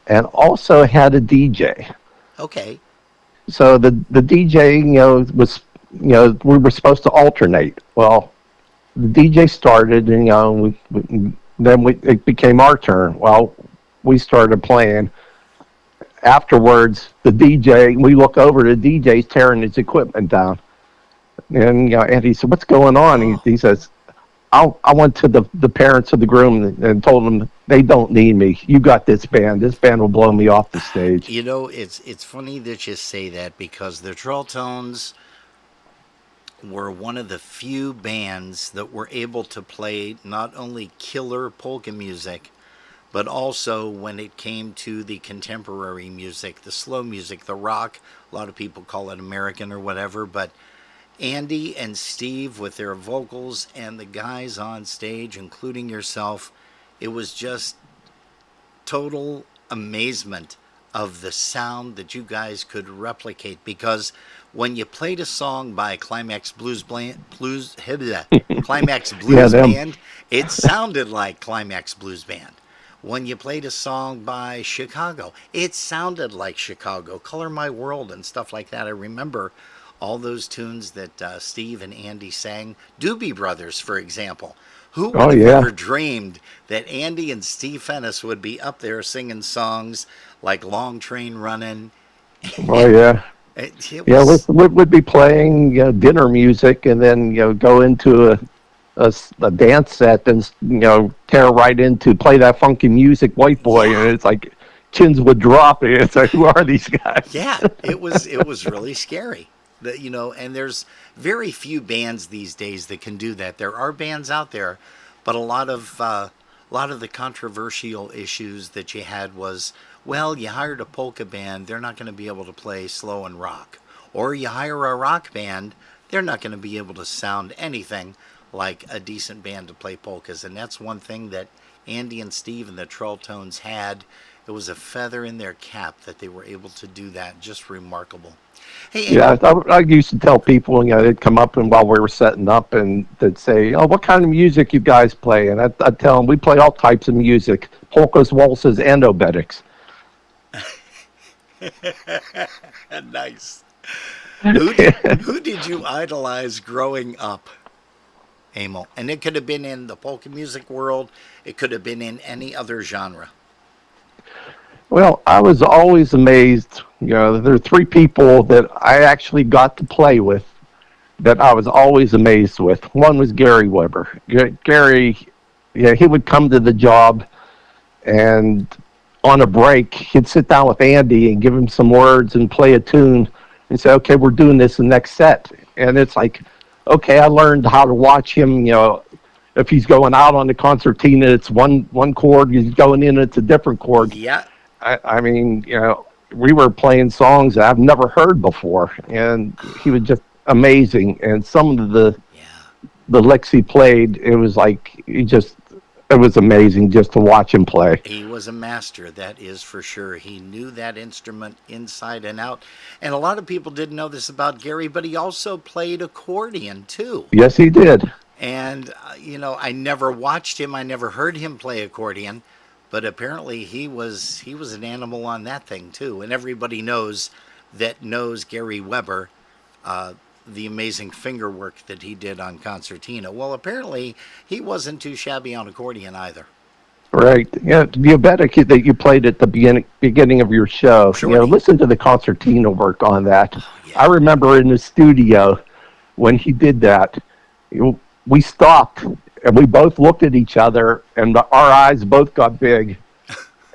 and also had a DJ. Okay. So the DJ, was, we were supposed to alternate. Well, the DJ started, and then it became our turn. Well, we started playing. Afterwards, we look over, the DJ's tearing his equipment down, and and he said, "What's going on?" Oh, He says, I went to the parents of the groom and told them they don't need me. You got this band. This band will blow me off the stage. it's funny that you say that because the Trolltones were one of the few bands that were able to play not only killer polka music, but also when it came to the contemporary music, the slow music, the rock. A lot of people call it American or whatever, but Andy and Steve with their vocals and the guys on stage, including yourself, it was just total amazement of the sound that you guys could replicate, because when you played a song by Climax Yeah, Blues them. Band, it sounded like Climax Blues Band. When you played a song by Chicago, it sounded like Chicago, Color My World and stuff like that. I remember all those tunes that Steve and Andy sang. Doobie Brothers, for example. Who would Oh have yeah. ever dreamed that Andy and Steve Fennis would be up there singing songs like Long Train Running? Oh yeah. It Yeah, was, we'd be playing dinner music, and then go into a dance set, and tear right into play that funky music, White Boy, and yeah, it's like chins would drop. And it's like, who are these guys? yeah. It was really scary. And there's very few bands these days that can do that. There are bands out there, but a lot of the controversial issues that you had was, well, you hired a polka band, they're not going to be able to play slow and rock, or you hire a rock band, they're not going to be able to sound anything like a decent band to play polkas. And that's one thing that Andy and Steve and the Trolltones had. It was a feather in their cap that they were able to do that. Just remarkable. Hey, Yeah, Emil. I used to tell people, they'd come up and while we were setting up, and they'd say, "Oh, what kind of music you guys play?" And I'd tell them we play all types of music: polkas, waltzes, and obetics. Nice. Who did you idolize growing up, Emil? And it could have been in the polka music world. It could have been in any other genre. Well, I was always amazed. There are three people that I actually got to play with that I was always amazed with. One was Gary Weber. Gary, yeah, he would come to the job, and on a break, he'd sit down with Andy and give him some words and play a tune and say, okay, we're doing this the next set. And it's like, okay, I learned how to watch him, if he's going out on the concertina, it's one chord, he's going in, it's a different chord. Yeah. I mean, we were playing songs that I've never heard before, and he was just amazing. And some of the licks he played, it was like it was amazing just to watch him play. He was a master, that is for sure. He knew that instrument inside and out. And a lot of people didn't know this about Gary, but he also played accordion too. Yes, he did. And I never watched him, I never heard him play accordion, but apparently he was an animal on that thing too. And everybody knows Gary Weber, the amazing finger work that he did on concertina. Well, apparently he wasn't too shabby on accordion either. Right. Yeah, you bet that you played at the beginning of your show. Sure. Listen to the concertina work on that. Oh, yeah. I remember in the studio when he did that, we stopped and we both looked at each other, and our eyes both got big.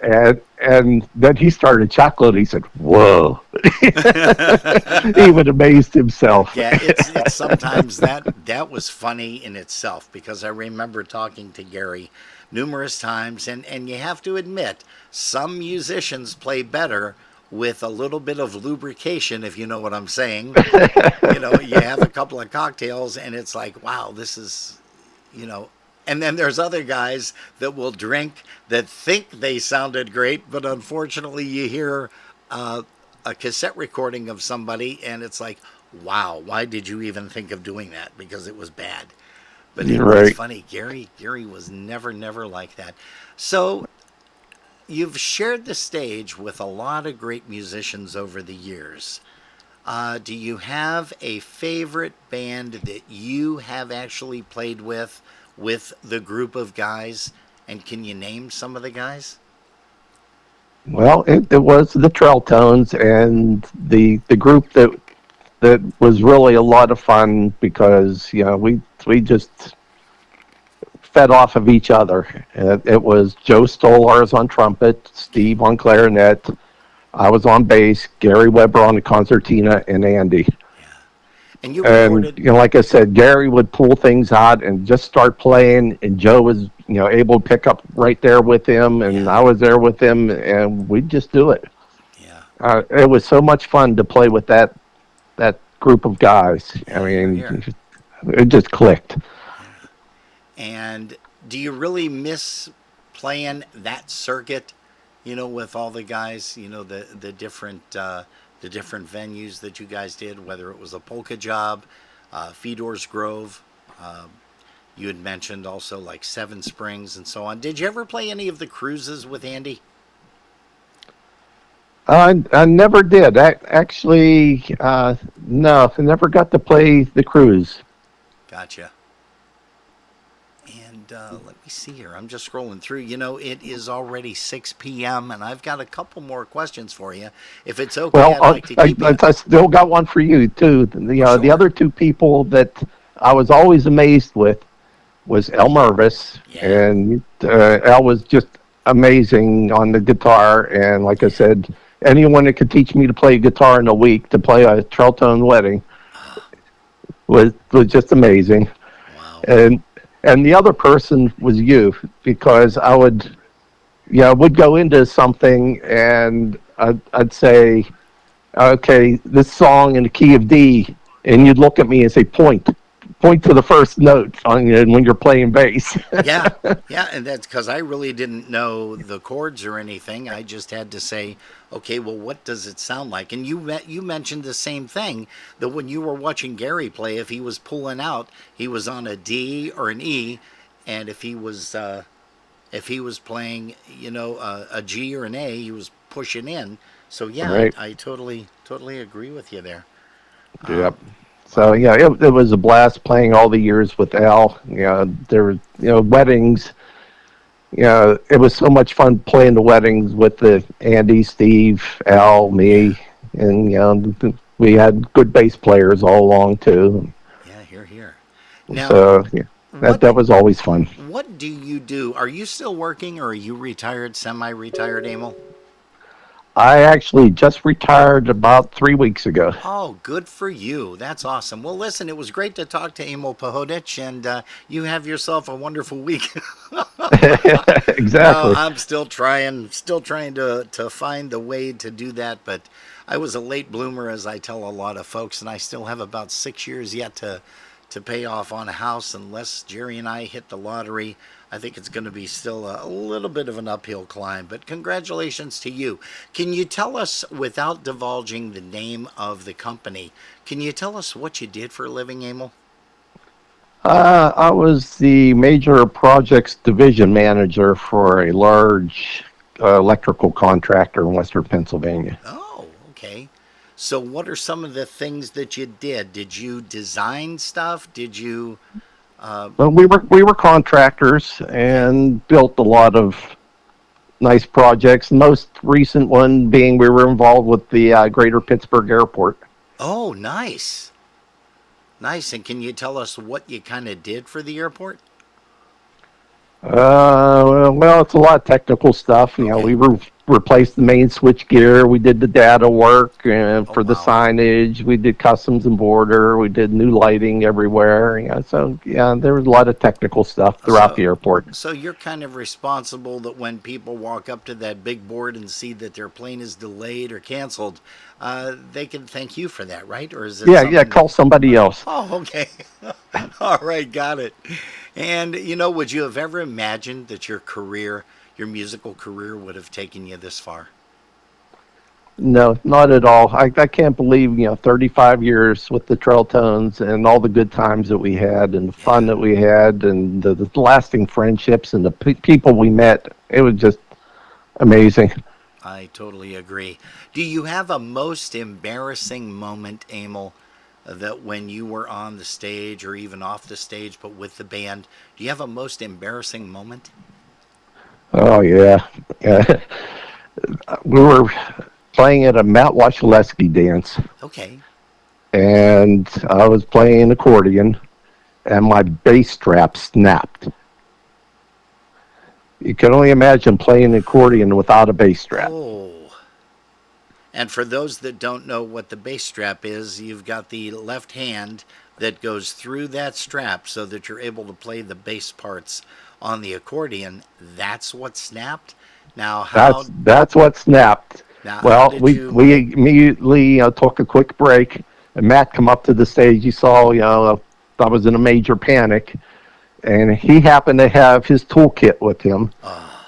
And then he started chuckling. He said, "Whoa!" He would amazed himself. Yeah, it's sometimes that was funny in itself, because I remember talking to Gary numerous times, and you have to admit, some musicians play better with a little bit of lubrication, if you know what I'm saying. You have a couple of cocktails, and it's like, wow, this is, And then there's other guys that will drink that think they sounded great, but unfortunately you hear a cassette recording of somebody and it's like, wow, why did you even think of doing that? Because it was bad. But it was funny. Gary was never like that. So you've shared the stage with a lot of great musicians over the years. Do you have a favorite band that you have actually played with the group of guys, and can you name some of the guys? Well, it was the Trelltones, and the group that was really a lot of fun, because we just fed off of each other. It was Joe Stolars on trumpet, Steve on clarinet, I was on bass, Gary Weber on the concertina, and Andy. And you recorded... like I said, Gary would pull things out and just start playing, and Joe was, able to pick up right there with him, and I was there with him, and we'd just do it. Yeah. It was so much fun to play with that group of guys. I mean, it just clicked. Yeah. And do you really miss playing that circuit, with all the guys, the different venues that you guys did, whether it was a polka job, Fedor's Grove, you had mentioned also like Seven Springs and so on. Did you ever play any of the cruises with Andy? I never did. Actually, no, I never got to play the cruise. Gotcha. And let me see here. I'm just scrolling through. It is already 6 p.m. and I've got a couple more questions for you. If it's okay, well, I'd like to keep I still got one for you too. Sure. The other two people that I was always amazed with was El Mervis, and El was just amazing on the guitar. And like I said, anyone that could teach me to play guitar in a week to play a Trelltone wedding was just amazing. Wow. And the other person was you, because I would go into something and I'd say, okay, this song in the key of D, and you'd look at me and say, point to the first note when you're playing bass. Yeah, and that's because I really didn't know the chords or anything. I just had to say, okay, well, what does it sound like? And you mentioned the same thing, that when you were watching Gary play, if he was pulling out, he was on a D or an E, and if he was playing, a G or an A, he was pushing in. So yeah, right. I totally agree with you there. Yep. So yeah, it was a blast playing all the years with Al. There were weddings. it was so much fun playing the weddings with the Andy, Steve, Al, me, and we had good bass players all along too. Yeah, here. Now, So yeah, what that was always fun. what do you do? Are you still working, or are you retired, semi-retired, Emil? I actually just retired about 3 weeks ago. Oh, good for you. That's awesome. Well, listen, it was great to talk to Emil Pohodich, and you have yourself a wonderful week. No, Exactly. I'm still trying to find the way to do that, but I was a late bloomer, as I tell a lot of folks, and I still have about 6 years yet to pay off on a house. Unless Jerry and I hit the lottery, I think it's going to be still a little bit of an uphill climb. But congratulations to you. Can you tell us, without divulging the name of the company, can you tell us what you did for a living, Emil? I was the major projects division manager for a large electrical contractor in Western Pennsylvania. Oh, okay. So, what are some of the things that you did? Did you design stuff? Did you? But we were contractors Okay. and built a lot of nice projects. Most recent one being we were involved with the Greater Pittsburgh Airport. Oh, nice. Nice. And can you tell us what you kind of did for the airport? Well, it's a lot of technical stuff. Okay. We replaced the main switch gear. We did the data work Oh, for the wow. signage. We did customs and border. We did new lighting everywhere. So yeah, there was a lot of technical stuff throughout So, the airport. so you're kind of responsible that when people walk up to that big board and see that their plane is delayed or canceled, they can thank you for that, right? Or is it Yeah, yeah. something that? Call somebody else. Oh, okay. All right, got it. And would you have ever imagined that your musical career, would have taken you this far? No, not at all. I can't believe 35 years with the Trail Tones and all the good times that we had and the fun Yeah, that we had and the lasting friendships and the people we met. It was just amazing. I totally agree. Do you have a most embarrassing moment, Emil, that when you were on the stage or even off the stage but with the band, do you have a most embarrassing moment? Oh yeah, yeah. We were playing at a Matt Wachaleski dance, Okay. and I was playing accordion, and my bass strap snapped. You can only imagine playing accordion without a bass strap. Oh. And for those that don't know what the bass strap is, you've got the left hand that goes through that strap so that you're able to play the bass parts on the accordion. That's what snapped. Now That's what snapped. how Well, did you? we immediately took a quick break, and Matt come up to the stage. He saw, I was in a major panic, and he happened to have his toolkit with him, Uh,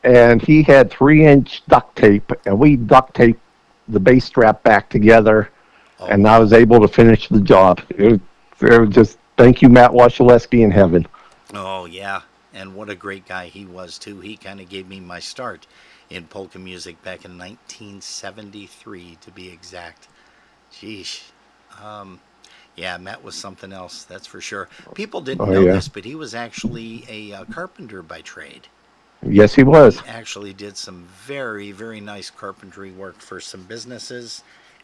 and he had 3-inch duct tape, and we duct taped the bass strap back together, oh and I was wow. able to finish the job. It was just thank you, Matt Wachaleski in heaven. Oh yeah. And what a great guy he was too. He kind of gave me my start in polka music back in 1973, to be exact. Sheesh. Um, yeah, Matt was something else, that's for sure. People didn't Oh know yeah, this, but he was actually a carpenter by trade. yes he He was. actually did some very, very nice carpentry work for some businesses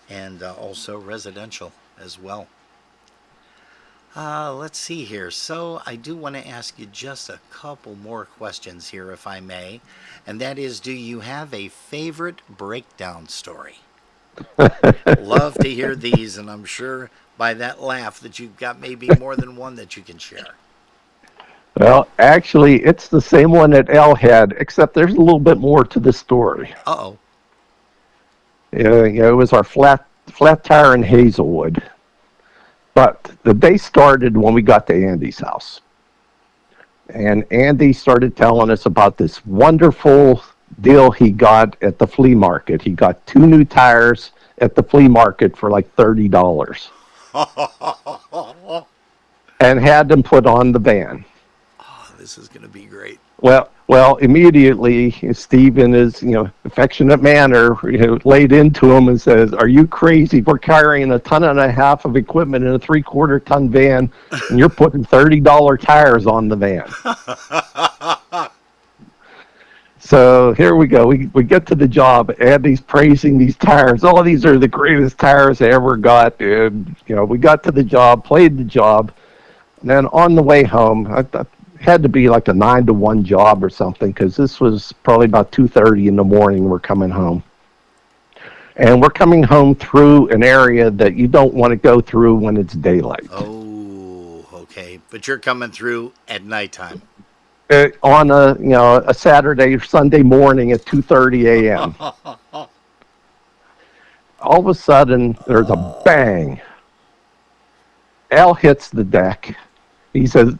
and also residential as well. Let's see here. So, I do want to ask you just a couple more questions here, if I may. And that is, do you have a favorite breakdown story? Love to hear these, and I'm sure by that laugh that you've got maybe more than one that you can share. Well, actually, it's the same one that Al had, except there's a little bit more to the story. Uh oh. It was our flat tire in Hazelwood. But the day started when we got to Andy's house. And Andy started telling us about this wonderful deal he got at the flea market. He got 2 new tires at the flea market for like $30 Oh, and had them put on the van. this is going to be great. Well, immediately Steve, in his affectionate manner, laid into him and says, "Are you crazy? We're carrying a ton and a half of equipment in a 3/4 ton van, and you're putting $30 tires on the van." So here we go. We get to the job. Andy's praising these tires. Oh, these are the greatest tires I ever got. And, we got to the job, played the job. And then on the way home, I had to be like a 9 to 1 job or something, because this was probably about 2:30 in the morning. We're coming home. And we're coming home through an area that you don't want to go through when it's daylight. Oh, okay. But you're coming through at nighttime. On a Saturday or Sunday morning at 2:30 a.m. All of a sudden, there's a bang. Al hits the deck. He says,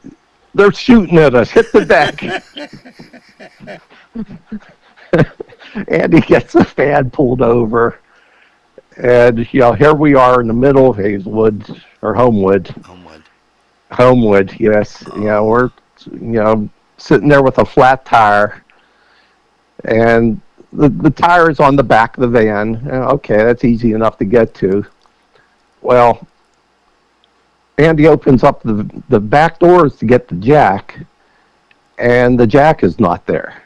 "They're shooting at us. Hit the deck." And he gets the fan pulled over. And, here we are in the middle of Hazelwood, or Homewood. Homewood, yes. We're, sitting there with a flat tire. And the tire is on the back of the van. Okay, that's easy enough to get to. Well, Andy opens up the back doors to get the jack, and the jack is not there.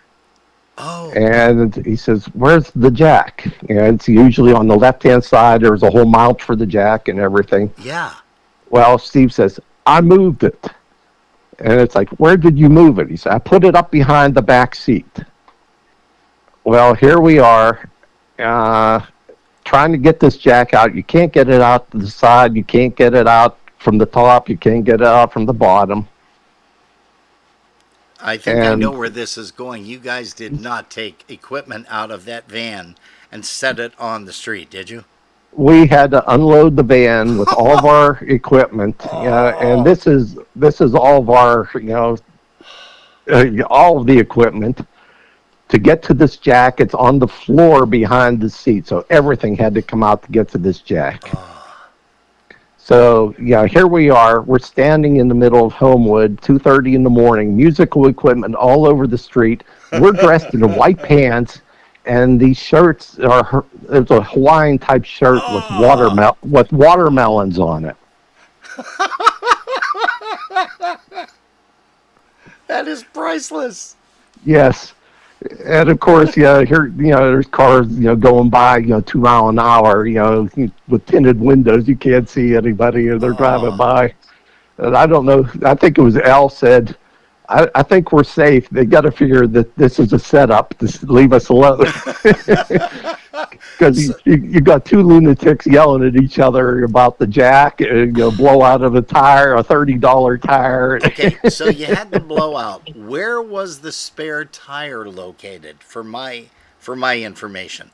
Oh. And he says, "Where's the jack?" And it's usually on the left-hand side. There's a whole mount for the jack and everything. Yeah. Well, Steve says, "I moved it." And it's like, "Where did you move it?" He said, "I put it up behind the back seat." Well, here we are, trying to get this jack out. You can't get it out to the side. You can't get it out from the top. You can't get it out from the bottom. I think I know where this is going. You guys did not take equipment out of that van and set it on the street, did you? We had to unload the van with all of our equipment, and this is all of our, all of the equipment. To get to this jack, it's on the floor behind the seat, so everything had to come out to get to this jack. So, here we are. We're standing in the middle of Homewood, 2:30 in the morning, musical equipment all over the street. We're dressed in white pants, and these shirts are, there's a Hawaiian-type shirt with watermelons on it. That is priceless. Yes. And of course, here, there's cars, going by, 2 miles an hour, with tinted windows. You can't see anybody, and they're driving by. And I don't know. I think it was Al said, I think we're safe. They got to figure that this is a setup to leave us alone. Because you got two lunatics yelling at each other about the jack, blowout of a tire, a $30 tire. Okay, so you had the blowout. Where was the spare tire located for my information?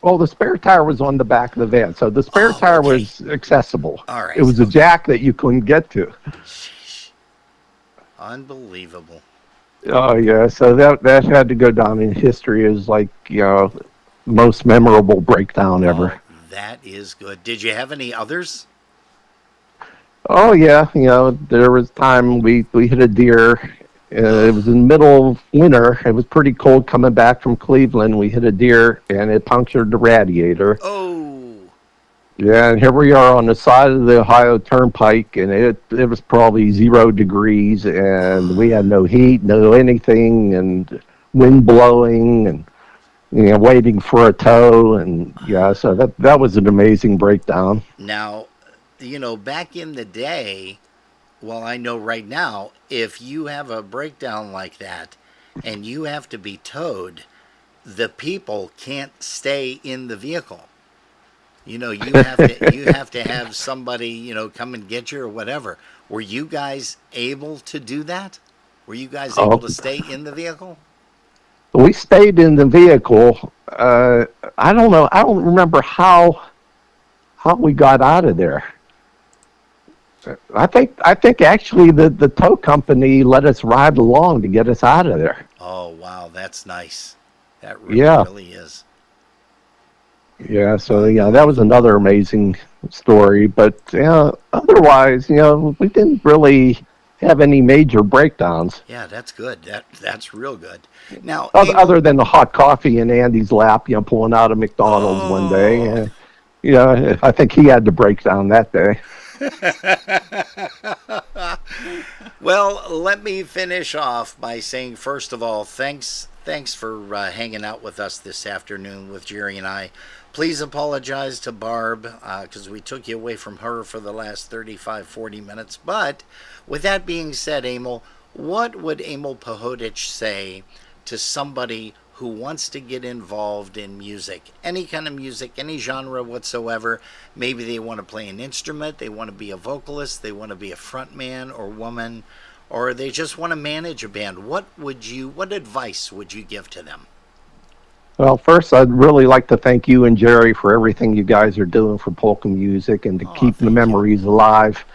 Well, the spare tire was on the back of the van, so the spare tire was accessible. All right. It was a jack that you couldn't get to. Sheesh. Unbelievable. Oh yeah, so that had to go down in history as like most memorable breakdown ever. That is good. Did you have any others? Oh yeah, there was time we hit a deer. It was in the middle of winter. It was pretty cold coming back from Cleveland. We hit a deer and it punctured the radiator. Oh. Yeah, and here we are on the side of the Ohio Turnpike, and it was probably 0 degrees, and we had no heat, no anything, and wind blowing, and waiting for a tow, and so that was an amazing breakdown. Now, back in the day, well, I know right now, if you have a breakdown like that, and you have to be towed, the people can't stay in the vehicle. You have to have somebody, come and get you or whatever. Were you guys able to do that? Were you guys able to stay in the vehicle? We stayed in the vehicle. I don't know. I don't remember how we got out of there. I think actually the tow company let us ride along to get us out of there. Oh wow, that's nice. That really is. Yeah, so that was another amazing story. But otherwise, we didn't really have any major breakdowns. Yeah, that's good. That's real good. Now, other than the hot coffee in Andy's lap, pulling out of McDonald's one day. I think he had to break down that day. Well, let me finish off by saying, first of all, thanks thanks for hanging out with us this afternoon with Jerry and I. Please apologize to Barb because we took you away from her for the last 35, 40 minutes. But with that being said, Emil, what would Emil Pohodich say to somebody who wants to get involved in music, any kind of music, any genre whatsoever? Maybe they want to play an instrument, they want to be a vocalist, they want to be a front man or woman, or they just want to manage a band. What advice would you give to them? Well, first, I'd really like to thank you and Jerry for everything you guys are doing for polka music and to keep the memories alive.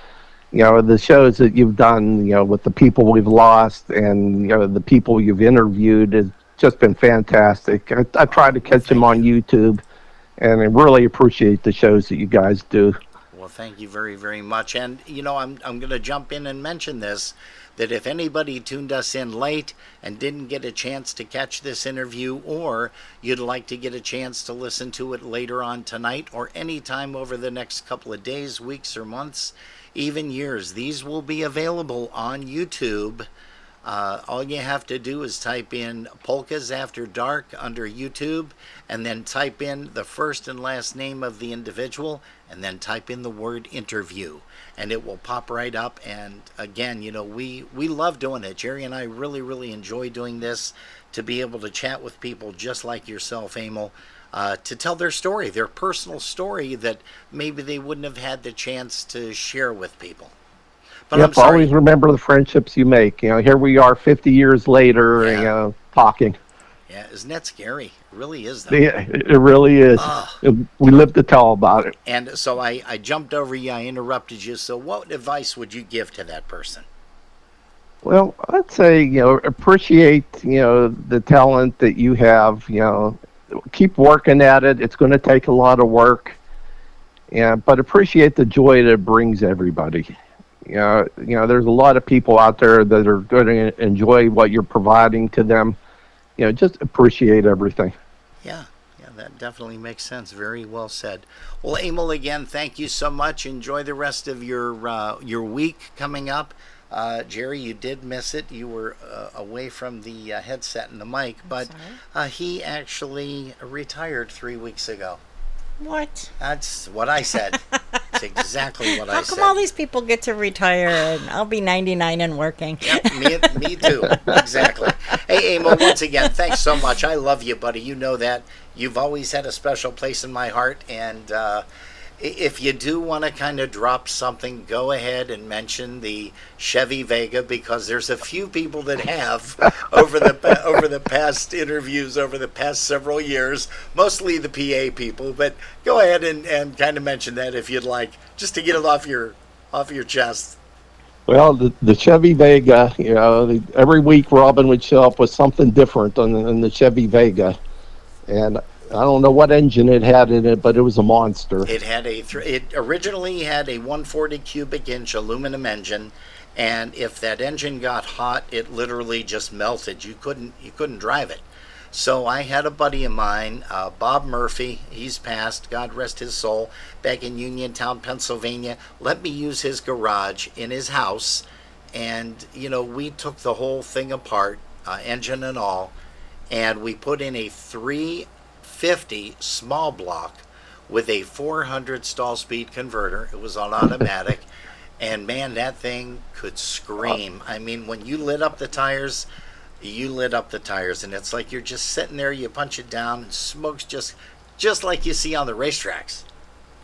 The shows that you've done, with the people we've lost and, the people you've interviewed has just been fantastic. I try to catch them on YouTube, and I really appreciate the shows that you guys do. Well, thank you very, very much. And, I'm going to jump in and mention this, that if anybody tuned us in late and didn't get a chance to catch this interview, or you'd like to get a chance to listen to it later on tonight or any time over the next couple of days, weeks, or months, even years, these will be available on YouTube. All you have to do is type in Polkas After Dark under YouTube, and then type in the first and last name of the individual, and then type in the word interview, and it will pop right up. And again, we love doing it. Jerry and I really, really enjoy doing this, to be able to chat with people just like yourself, Emil, to tell their story, their personal story that maybe they wouldn't have had the chance to share with people. But yep, always remember the friendships you make. Here we are 50 years later, talking. Yeah, isn't that scary? It really is, though. Yeah, it really is. We live to tell about it. And so I jumped over you, I interrupted you. So what advice would you give to that person? Well, I'd say, appreciate, the talent that you have. Keep working at it. It's going to take a lot of work. But appreciate the joy that it brings everybody. There's a lot of people out there that are going to enjoy what you're providing to them. Just appreciate everything. Yeah, that definitely makes sense. Very well said. Well, Emil, again, thank you so much. Enjoy the rest of your week coming up. Jerry, you did miss it. You were away from the headset and the mic, but he actually retired 3 weeks ago. What? That's what I said. That's exactly what I said. How come all these people get to retire and I'll be 99 and working? Yep, me too. Exactly. Hey, Emil, once again, thanks so much. I love you, buddy. You know that. You've always had a special place in my heart, and if you do want to kind of drop something, go ahead and mention the Chevy Vega, because there's a few people that have over the past interviews, over the past several years, mostly the PA people. But go ahead and kind of mention that if you'd like, just to get it off your chest. Well, the Chevy Vega, every week Robin would show up with something different on the Chevy Vega, and I don't know what engine it had in it, but it was a monster. It had it originally had a 140 cubic inch aluminum engine, and if that engine got hot, it literally just melted. You couldn't drive it. So I had a buddy of mine, Bob Murphy. He's passed, God rest his soul, back in Uniontown, Pennsylvania. Let me use his garage in his house, and we took the whole thing apart, engine and all, and we put in a 350 small block with a 400 stall speed converter. It was on automatic, and man, that thing could scream. I mean, when you lit up the tires, and it's like you're just sitting there, you punch it down, and smoke's just like you see on the racetracks.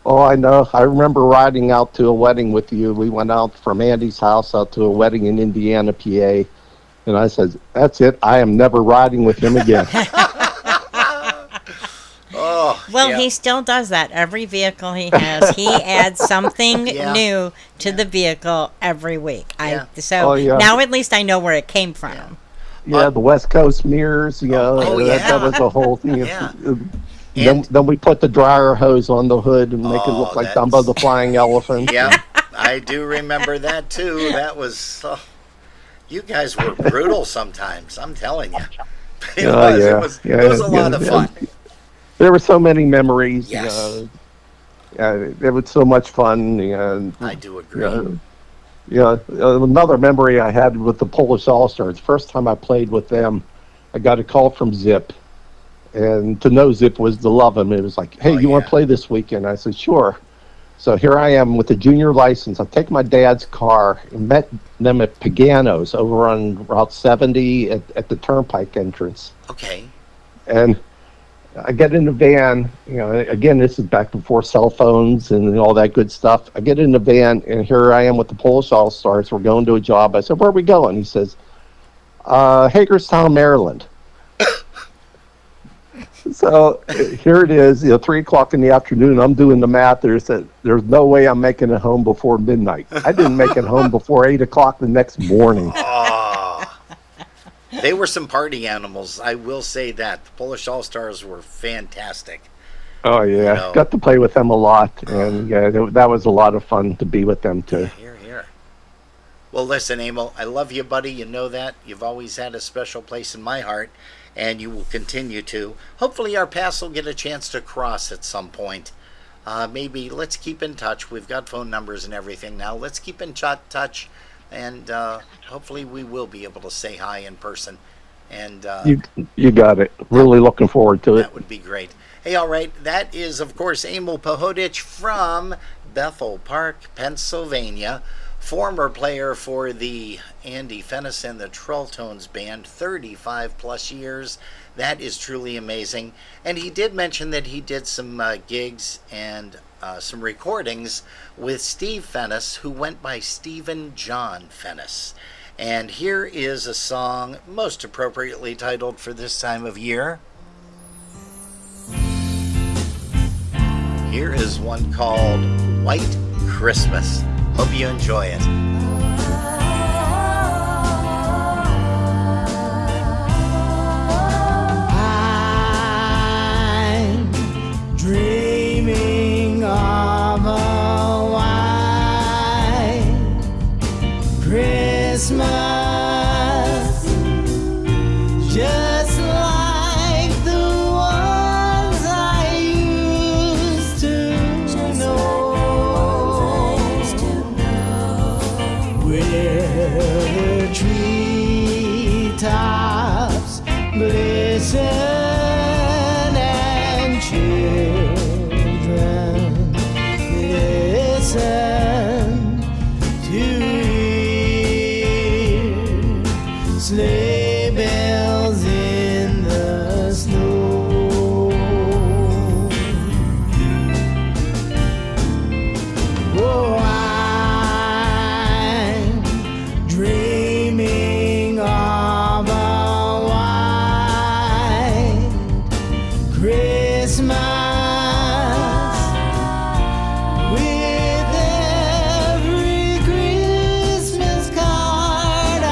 Oh, I know. I remember riding out to a wedding with you. We went out from Andy's house out to a wedding in Indiana, PA, and I said, that's it. I am never riding with him again. Well, he still does that. Every vehicle he has, he adds something new to the vehicle every week. Now at least I know where it came from. Yeah, the West Coast mirrors, that was the whole thing. Then we put the dryer hose on the hood and make it look like Dumbo the Flying Elephant. Yeah, I do remember that too. That was, you guys were brutal sometimes, I'm telling you. It was a lot of fun. There were so many memories. Yes. It was so much fun. I do agree. Another memory I had with the Polish All-Stars, first time I played with them, I got a call from Zip, and to know Zip was to love him. It was like, hey, you want to play this weekend? I said, sure. So here I am with a junior license. I take my dad's car and met them at Pagano's over on Route 70 at the Turnpike entrance. Okay. And I get in the van, you know, again, this is back before cell phones and all that good stuff. I get in the van, and here I am with the Polish All-Stars. We're going to a job. I said, where are we going? He says, Hagerstown, Maryland. So here it is, 3 o'clock in the afternoon. I'm doing the math. There's no way I'm making it home before midnight. I didn't make it home before 8 o'clock the next morning. Oh, they were some party animals. I will say that. The Polish All-Stars were fantastic. Oh, yeah. Got to play with them a lot. And yeah, that was a lot of fun to be with them, too. Here, here. Well, listen, Emil, I love you, buddy. You know that. You've always had a special place in my heart, and you will continue to. Hopefully our paths will get a chance to cross at some point. Maybe let's keep in touch. We've got phone numbers and everything now. Let's keep in touch, and hopefully we will be able to say hi in person. And you got it. Really looking forward to it. That would be great. Hey, all right. That is, of course, Emil Pohodich from Bethel Park, Pennsylvania. Former player for the Andy Fennis and the Trolltones Band, 35 plus years. That is truly amazing. And he did mention that he did some gigs and some recordings with Steve Fennis, who went by Stephen John Fennis. And here is a song most appropriately titled for this time of year. Here is one called White Christmas. Hope you enjoy it. I'm dreaming of a white Christmas, just like the ones I used to know. Where the treetops glisten and children listen to hear sleigh bells in the snow. Oh, I'm dreaming of a white Christmas, with every Christmas card I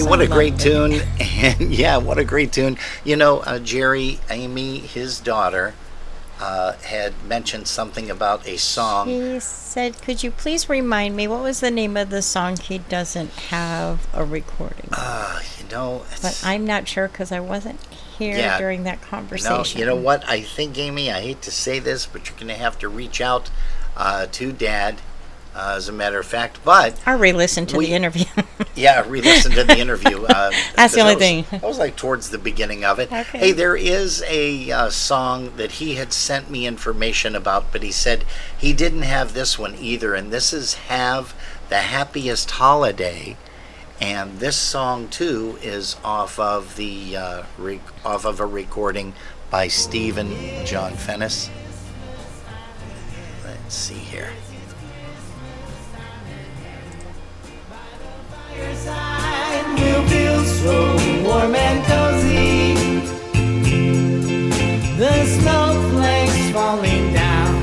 what a great loved tune. it. And yeah, what a great tune. You know, Jerry, Amy, his daughter, had mentioned something about a song. He said, "Could you please remind me what was the name of the song he doesn't have a recording?" You know, But I'm not sure because I wasn't here Yeah. during that no, conversation. you know what? I think, Amy, I hate to say this, but you're going to have to reach out to Dad, as a matter of fact. But I'll re-listen to We- the interview. yeah, re-listen to the interview. That's the only that thing. That was like towards the beginning of it. Okay. Hey, there is a song that he had sent me information about, but he said he didn't have this one either, and this is "Have the Happiest Holiday." And this song too is off of the off of a recording by Stephen John Fennis. Let's see here. We'll feel so warm and cozy. The snowflakes falling down,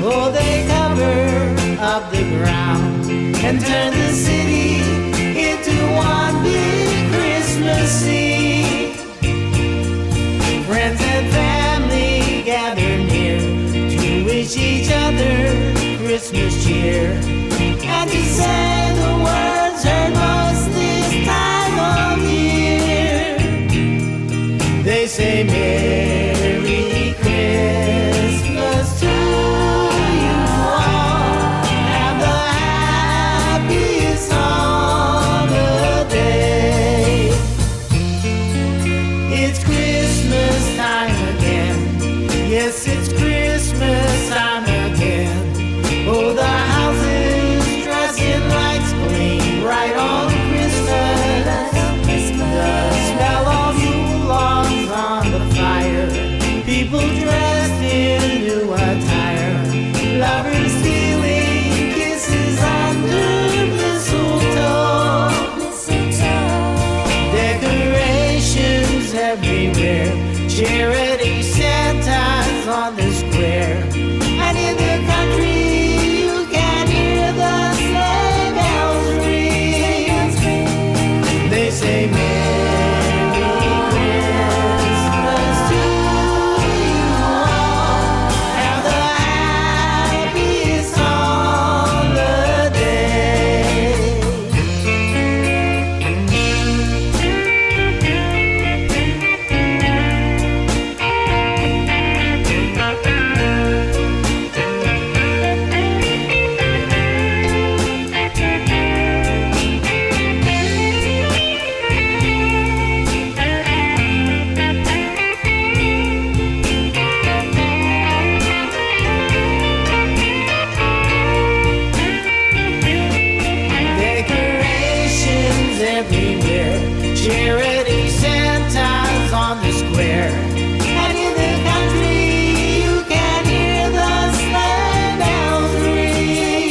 oh, they cover up the ground and turn the city into one big Christmas Eve. Friends and family gather near to wish each other Christmas cheer and to say the words heard most this time of year. They say Merry Christmas to you all. Have the happiest holiday. It's Christmas time again. Yes, it's Christmas time again. Oh, the houses dressed in lights gleam right on Christmas. The smell of Yule logs on the fire. People dressed in new attire. Lovers stealing kisses under mistletoe. Decorations everywhere. Charity Santas on the square. And in the country you can hear the sleigh bells ring. They say Merry Christmas to you all. Have the happiest holiday. Decorations everywhere. Charity Santas on the square. And in the country you can hear the sleigh bells ring.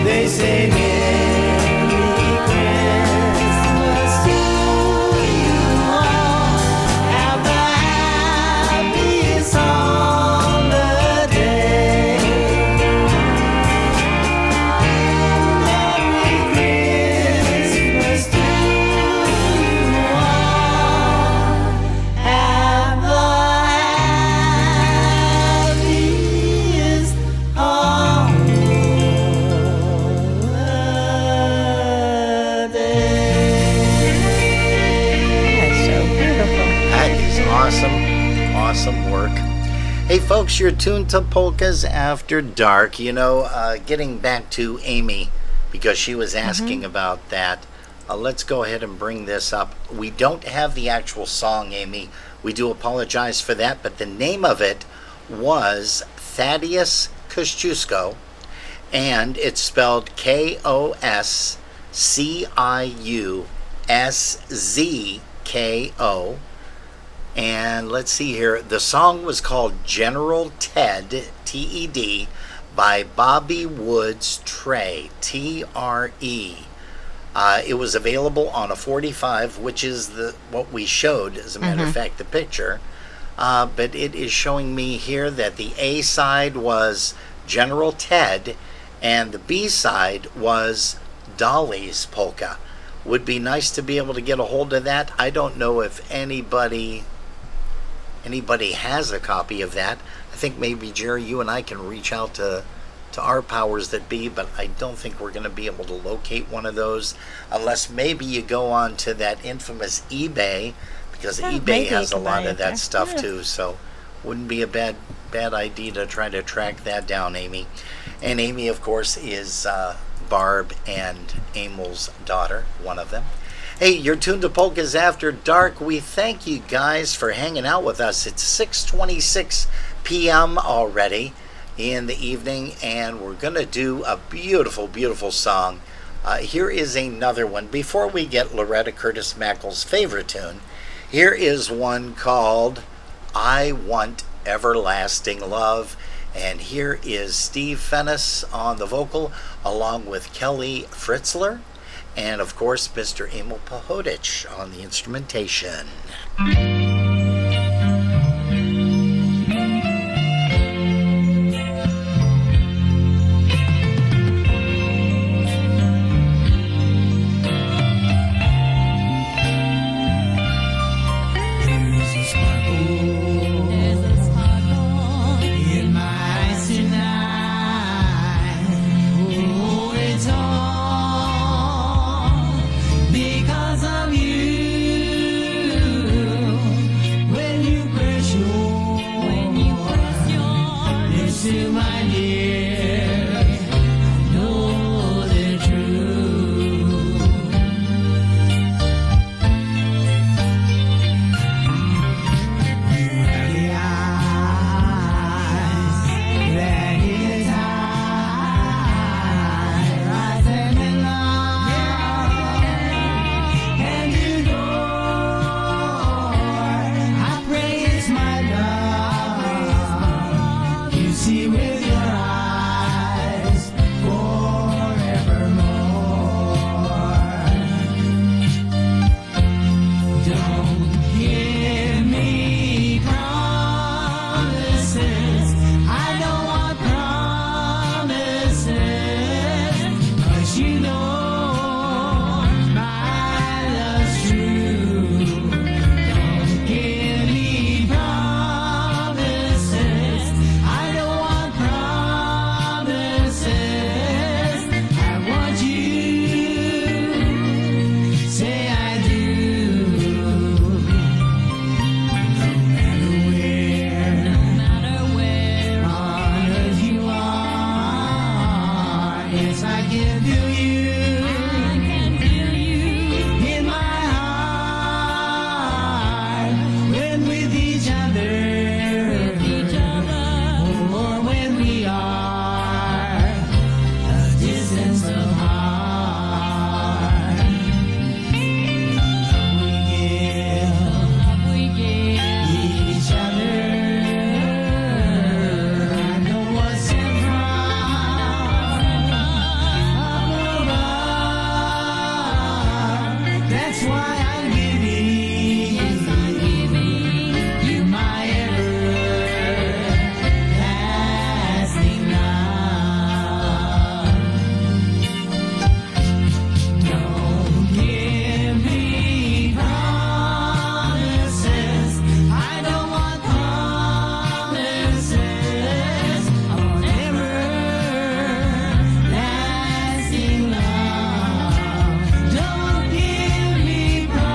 They say Merry Christmas to you all. Have the happiest holiday. Merry Christmas to you all. Have the happiest holiday. That's so beautiful. That is awesome. Awesome work. Hey, folks, you're tuned to Polkas After Dark. You know, getting back to Amy, because she was asking about that. Let's go ahead and bring this up. We don't have the actual song, Amy. We do apologize for that, but the name of it was Thaddeus Kosciuszko, and it's spelled Kosciuszko. And let's see here. The song was called General Ted, T-E-D, by Bobby Woods Trey, T-R-E. It was available on a 45, which is what we showed, as a matter of fact, the picture. But it is showing me here that the A side was General Ted, and the B side was Dolly's Polka, Would be nice to be able to get a hold of that. I don't know if anybody has a copy of that. I think maybe, Jerry, you and I can reach out to our powers that be, but I don't think we're going to be able to locate one of those unless maybe you go on to that infamous eBay, because Yeah, eBay maybe has you a can lot buy of it that there. stuff Yeah. too. So wouldn't be a bad idea to try to track that down, Amy. And Amy, of course, is Barb and Emil's daughter, one of them. Hey, you're tuned to Polkas After Dark. We thank you guys for hanging out with us. It's 6:26 p.m. already in the evening, and we're going to do a beautiful, beautiful song. Here is another one. Before we get Loretta Curtis Mackel's favorite tune, here is one called I Want Everlasting Love. And here is Steve Fennis on the vocal, along with Kelly Fritzler, and of course Mr. Emil Pohodich on the instrumentation. In my eyes tonight, oh, it's all because of you. When you press your lips to my ear, I know they're true. You have the eyes that hypnotize them in love, and you I pray it's my love. You see with your eyes forevermore. Don't give me promises. I don't want promises, but you know my love's true. Don't give me promises. I don't want promises. I want you. Say I do. No matter where on earth you are, yes, I can feel you. In my heart, when with each other, or when we are a distance apart. We give each other. I know what's sent from above. That's why I'm giving you my everlasting love. Don't give me promises. I don't want promises. I want everlasting love. Don't give me promises.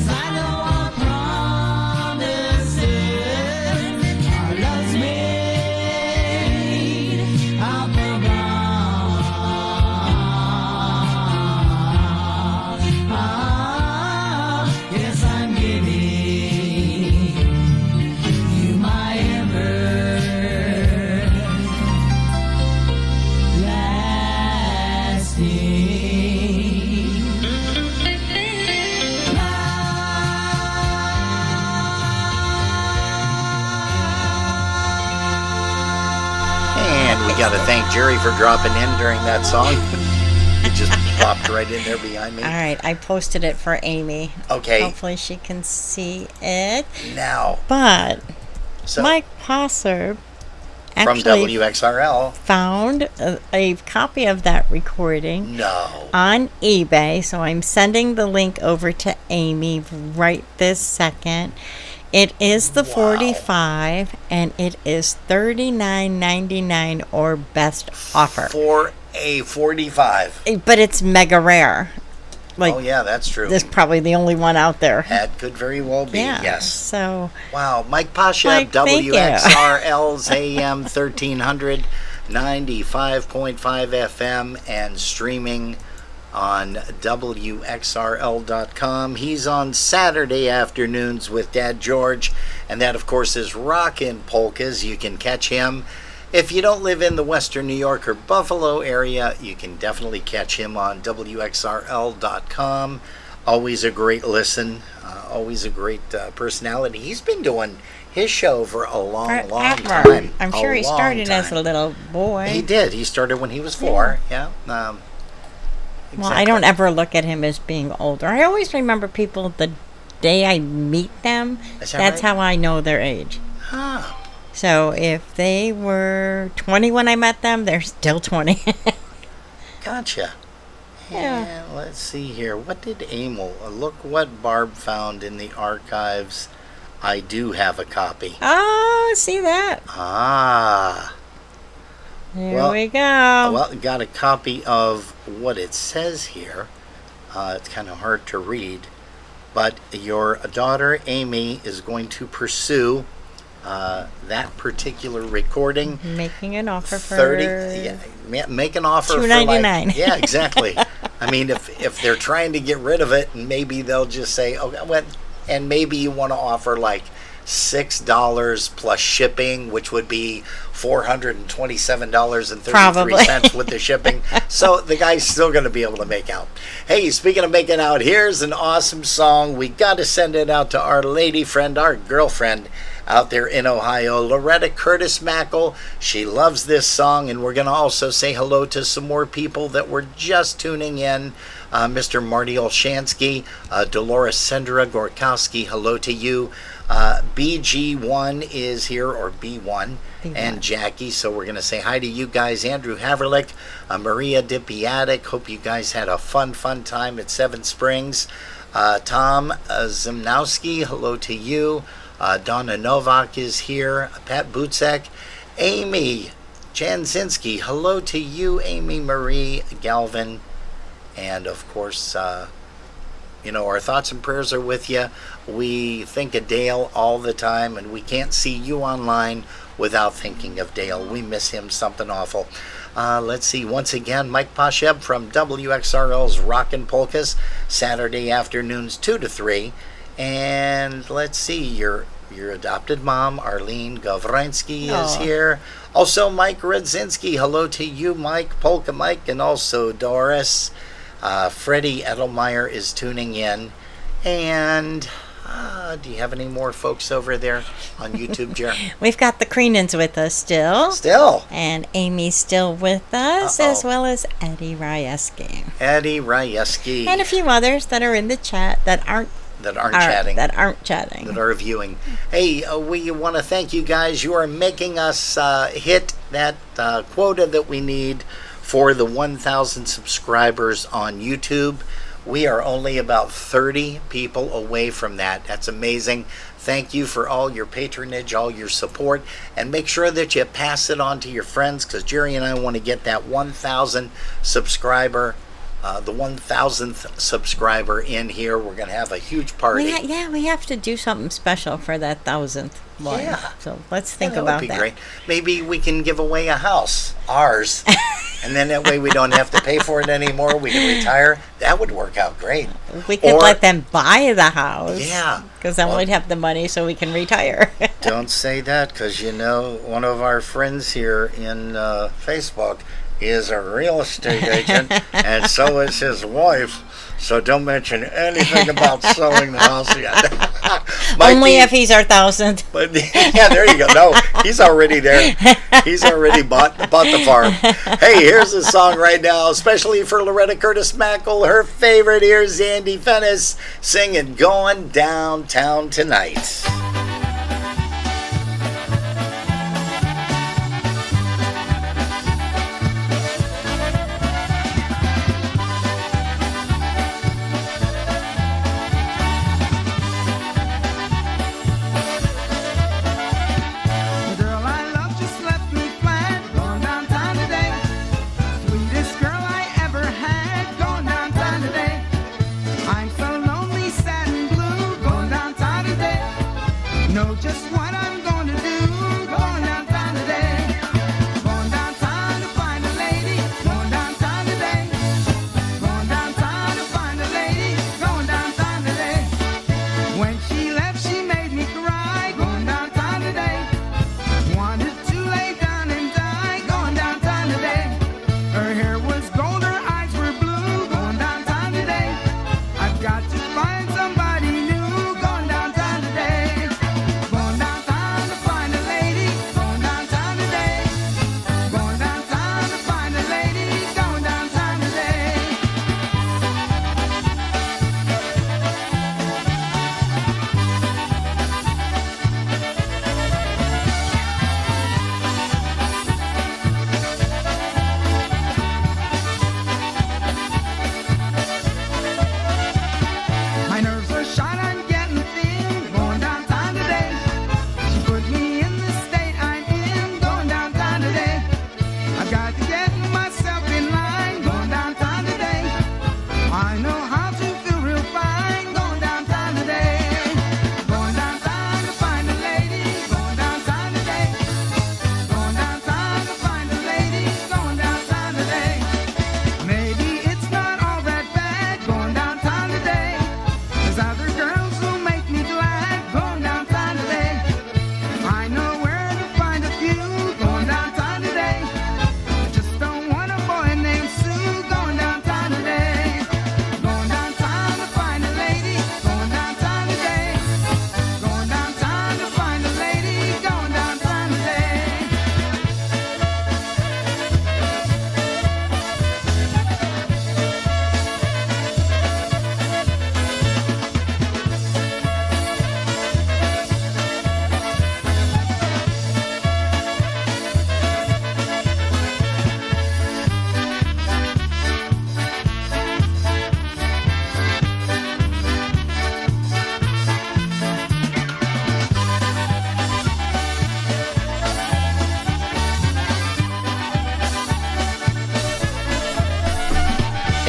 I don't want promises. Our love's made up of yes, I'm giving you my everlasting And we got to thank Jerry for dropping in during that song. It just plopped right in there behind me. All right, I posted it for Amy. Okay. Hopefully she can see it. Now, But so Mike Posser From actually WXRL. found a copy of that recording No. on eBay, so I'm sending the link over to Amy right this second. It is the Wow. 45, and it is $39.99 or best offer. For a 45. But it's mega rare. Like, Oh, yeah, that's true. this is probably the only one out there. That could very well be, Yeah. yes. So, Wow, Mike Pasha, Mike, thank you. WXRL's AM 1300, 95.5 FM, and streaming on WXRL.com. He's on Saturday afternoons with Dad George, and that, of course, is Rockin' Polkas. You can catch him. If you don't live in the Western New York or Buffalo area, you can definitely catch him on WXRL.com. Always a great listen, always a great personality. He's been doing his show for a long forever. time. I'm sure he long started as time. a little boy. He did. He started when he was 4. Yeah. Well, I don't ever look at him as being older. I always remember people the day I meet them. Is that That's right? how I know their age. Huh. So if they were 20 when I met them, they're still 20. Gotcha. Yeah. And let's see here. What did Emil? Look what Barb found in the archives. I do have a copy. Oh, see that? Ah. There Well- we go. Well, got a copy of what it says here. It's kind of hard to read. But your daughter, Amy, is going to pursue that particular recording. Making an offer for 30. Yeah, make an offer for $2.99. like, yeah, exactly. I mean, if they're trying to get rid of it, maybe they'll just say, okay, well, and maybe you want to offer like $6 plus shipping, which would be $427.33 with the shipping. So the guy's still going to be able to make out. Hey, speaking of making out, here's an awesome song. We got to send it out to our lady friend, our girlfriend out there in Ohio, Loretta Curtis Mackle. She loves this song, and we're going to also say hello to some more people that were just tuning in. Mr. Marty Olshansky, Dolores Sendra Gorkowski, hello to you. BG1 is here, or B1, and Jackie, so we're going to say hi to you guys. Andrew Haverlick, Maria Dipiatic, hope you guys had a fun time at Seven Springs. Tom Zimnowski, hello to you. Donna Novak is here. Pat Butzek. Amy Janzinski, hello to you. Amy Marie Galvin. And, of course, our thoughts and prayers are with you. We think of Dale all the time, and we can't see you online without thinking of Dale. We miss him something awful. Let's see. Once again, Mike Pasheb from WXRL's Rockin' Polkas, Saturday afternoons 2 to 3. And let's see, your adopted mom, Arlene Gavrinsky, is here. Also, Mike Rudzinski. Hello to you, Mike, Polka Mike, and also Doris. Freddie Edelmeyer is tuning in. And do you have any more folks over there on YouTube, Jer? We've got the Creenans with us still. Still. And Amy's still with us, Uh-oh. as well as Eddie Ryeski. Eddie Ryeski. And a few others that are in the chat that aren't chatting. That aren't chatting. That are viewing. Hey, we want to thank you guys. You are making us hit that quota that we need for the 1,000 subscribers on YouTube. We are only about 30 people away from that. That's amazing. Thank you for all your patronage, all your support, and make sure that you pass it on to your friends, because Jerry and I want to get that 1,000 subscriber, the 1,000th subscriber in here. We're going to have a huge party. We have to do something special for that 1,000th one. Yeah. So let's think that about would be that. great. Maybe we can give away a house, ours, and then that way we don't have to pay for it anymore. We can retire. That would work out great. We could Or- let them buy the house. Yeah. Because then Well- we'd have the money so we can retire. Don't say that, because one of our friends here in Facebook is a real estate agent, and so is his wife. So don't mention anything about selling the house yet. Might Only be- if he's our 1,000th. But yeah, there you go. No, he's already there. He's already bought the farm. Hey, here's a song right now, especially for Loretta Curtis Mackle. Her favorite. Here's Andy Fennis singing "Going Downtown Tonight."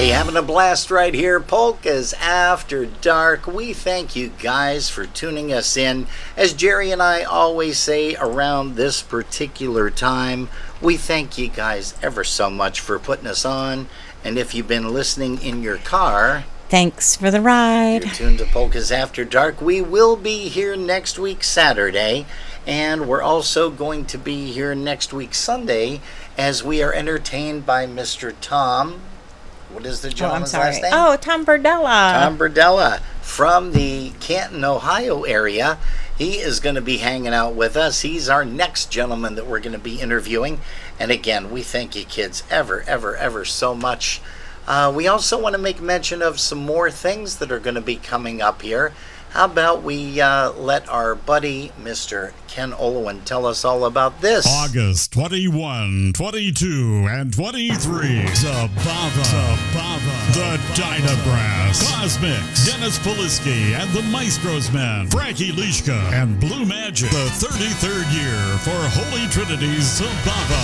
Hey, having a blast right here. Polkas After Dark. We thank you guys for tuning us in. As Jerry and I always say around this particular time, we thank you guys ever so much for putting us on. And if you've been listening in your car, Thanks for the ride. you're tuned to Polkas After Dark. We will be here next week, Saturday. And we're also going to be here next week, Sunday, as we are entertained by Mr. Tom. What is the Oh, I'm gentleman's sorry. last name? Oh, Tom Berdella. Tom Berdella from the Canton, Ohio area. He is going to be hanging out with us. He's our next gentleman that we're going to be interviewing. And again, we thank you kids ever so much. We also want to make mention of some more things that are going to be coming up here. How about we let our buddy, Mr. Ken Olowin, tell us all about this? August 21, 22, and 23. Zabava. The Dynabrass. Cosmics. Dennis Polisky and the Maestros Men. Frankie Lishka and Blue Magic. The 33rd year for Holy Trinity's Zabava.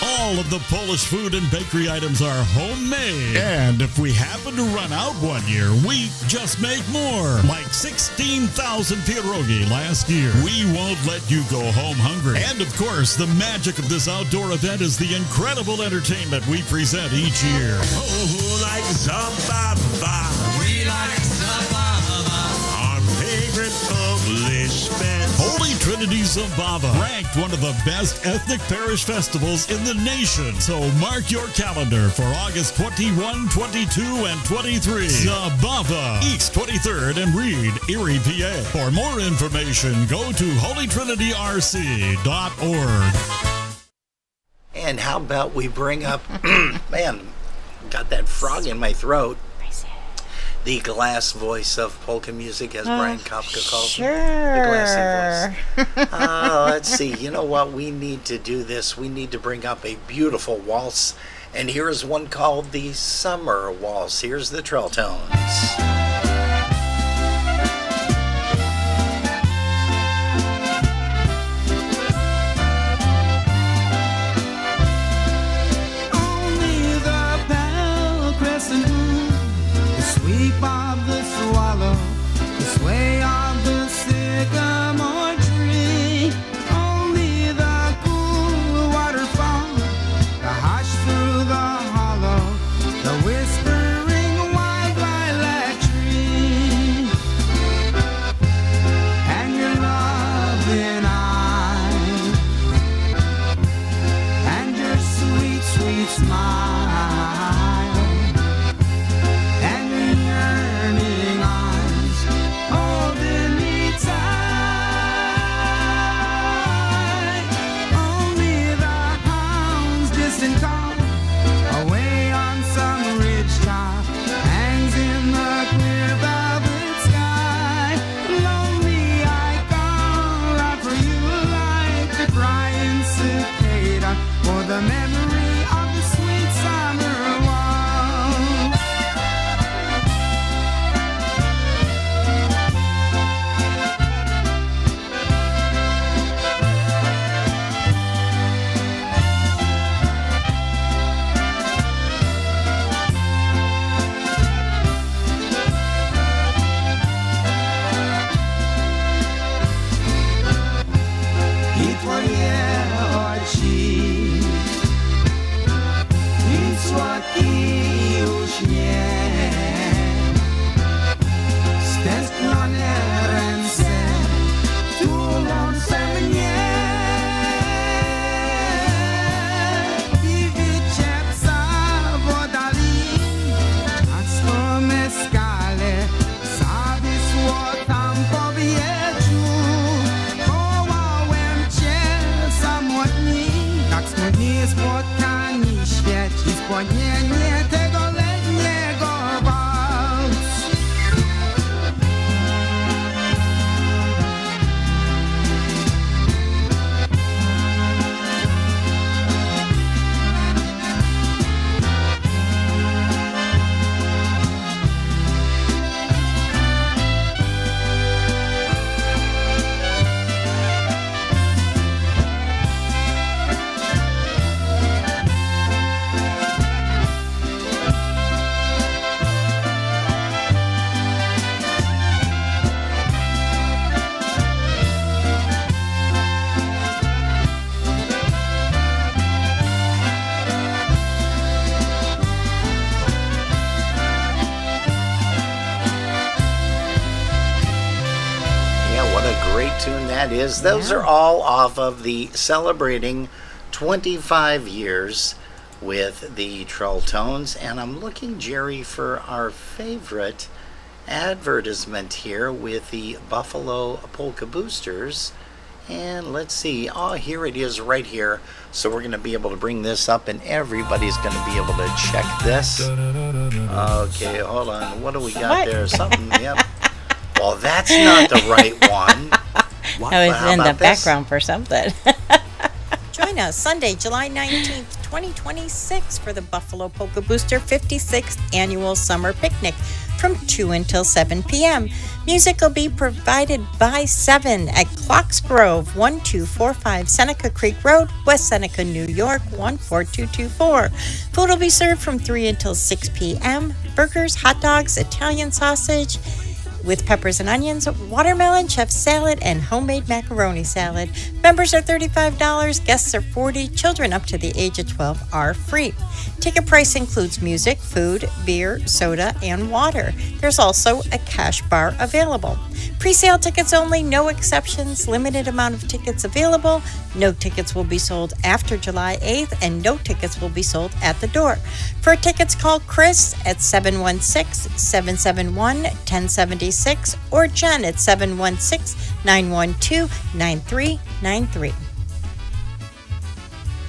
All of the Polish food and bakery items are homemade. And if we happen to run out one year, we just make more. Like 16,000 pierogi last year. We won't let you go home hungry. And of course, the magic of this outdoor event is the incredible entertainment we present each year. Oh, who likes Zabava? We like Zabava. Our favorite Polish men. Holy Trinity Zabava, ranked one of the best ethnic parish festivals in the nation. So mark your calendar for August 21, 22, and 23. Zabava, East 23rd and Reed, Erie, PA. For more information, go to holytrinityrc.org. And how about we bring up, man, got that frog in my throat. The glass voice of polka music, as Brian Kopka calls it. The glassy voice. Let's see. You know what? We need to do this. We need to bring up a beautiful waltz. And here's one called the Summer Waltz. Here's the Trill Tones. Sweep of the swallow, the sway of the sycamore tree. Only the cool waterfall, the hush through the hollow, the whispering wild lilac tree. And your loving eyes, and your sweet, sweet smile. The memory of the sweet summer waltz. I twoje oczy, słodki uśmiech, stęsknione ręce tulące mnie i wycie psa w oddali, a swome skale zawisło tam w powietrzu. Wołałem cię samotni, tak smutnie spotkani świat i spłonienie tego letniego walcu. that is. Those Yeah. are all off of the celebrating 25 years with the Trolltones. And I'm looking, Jerry, for our favorite advertisement here with the Buffalo Polka Boosters. And let's see. Oh, here it is right here. So we're going to be able to bring this up and everybody's going to be able to check this. Okay, hold on. What do we got What? there? Something, yep. Well, that's not the right one. I was How in the about this? background for something. Join us Sunday, July 19th, 2026 for the Buffalo Polka Booster 56th Annual Summer Picnic from 2 until 7 p.m. Music will be provided by 7 at Clocks Grove, 1245 Seneca Creek Road, West Seneca, New York, 14224. Food will be served from 3 until 6 p.m. Burgers, hot dogs, Italian sausage, with peppers and onions, watermelon, chef salad, and homemade macaroni salad. Members are $35, guests are $40, children up to the age of 12 are free. Ticket price includes music, food, beer, soda, and water. There's also a cash bar available. Pre-sale tickets only, no exceptions, limited amount of tickets available. No tickets will be sold after July 8th, and no tickets will be sold at the door. For tickets, call Chris at 716-771-1076 or Jen at 716-912-9393.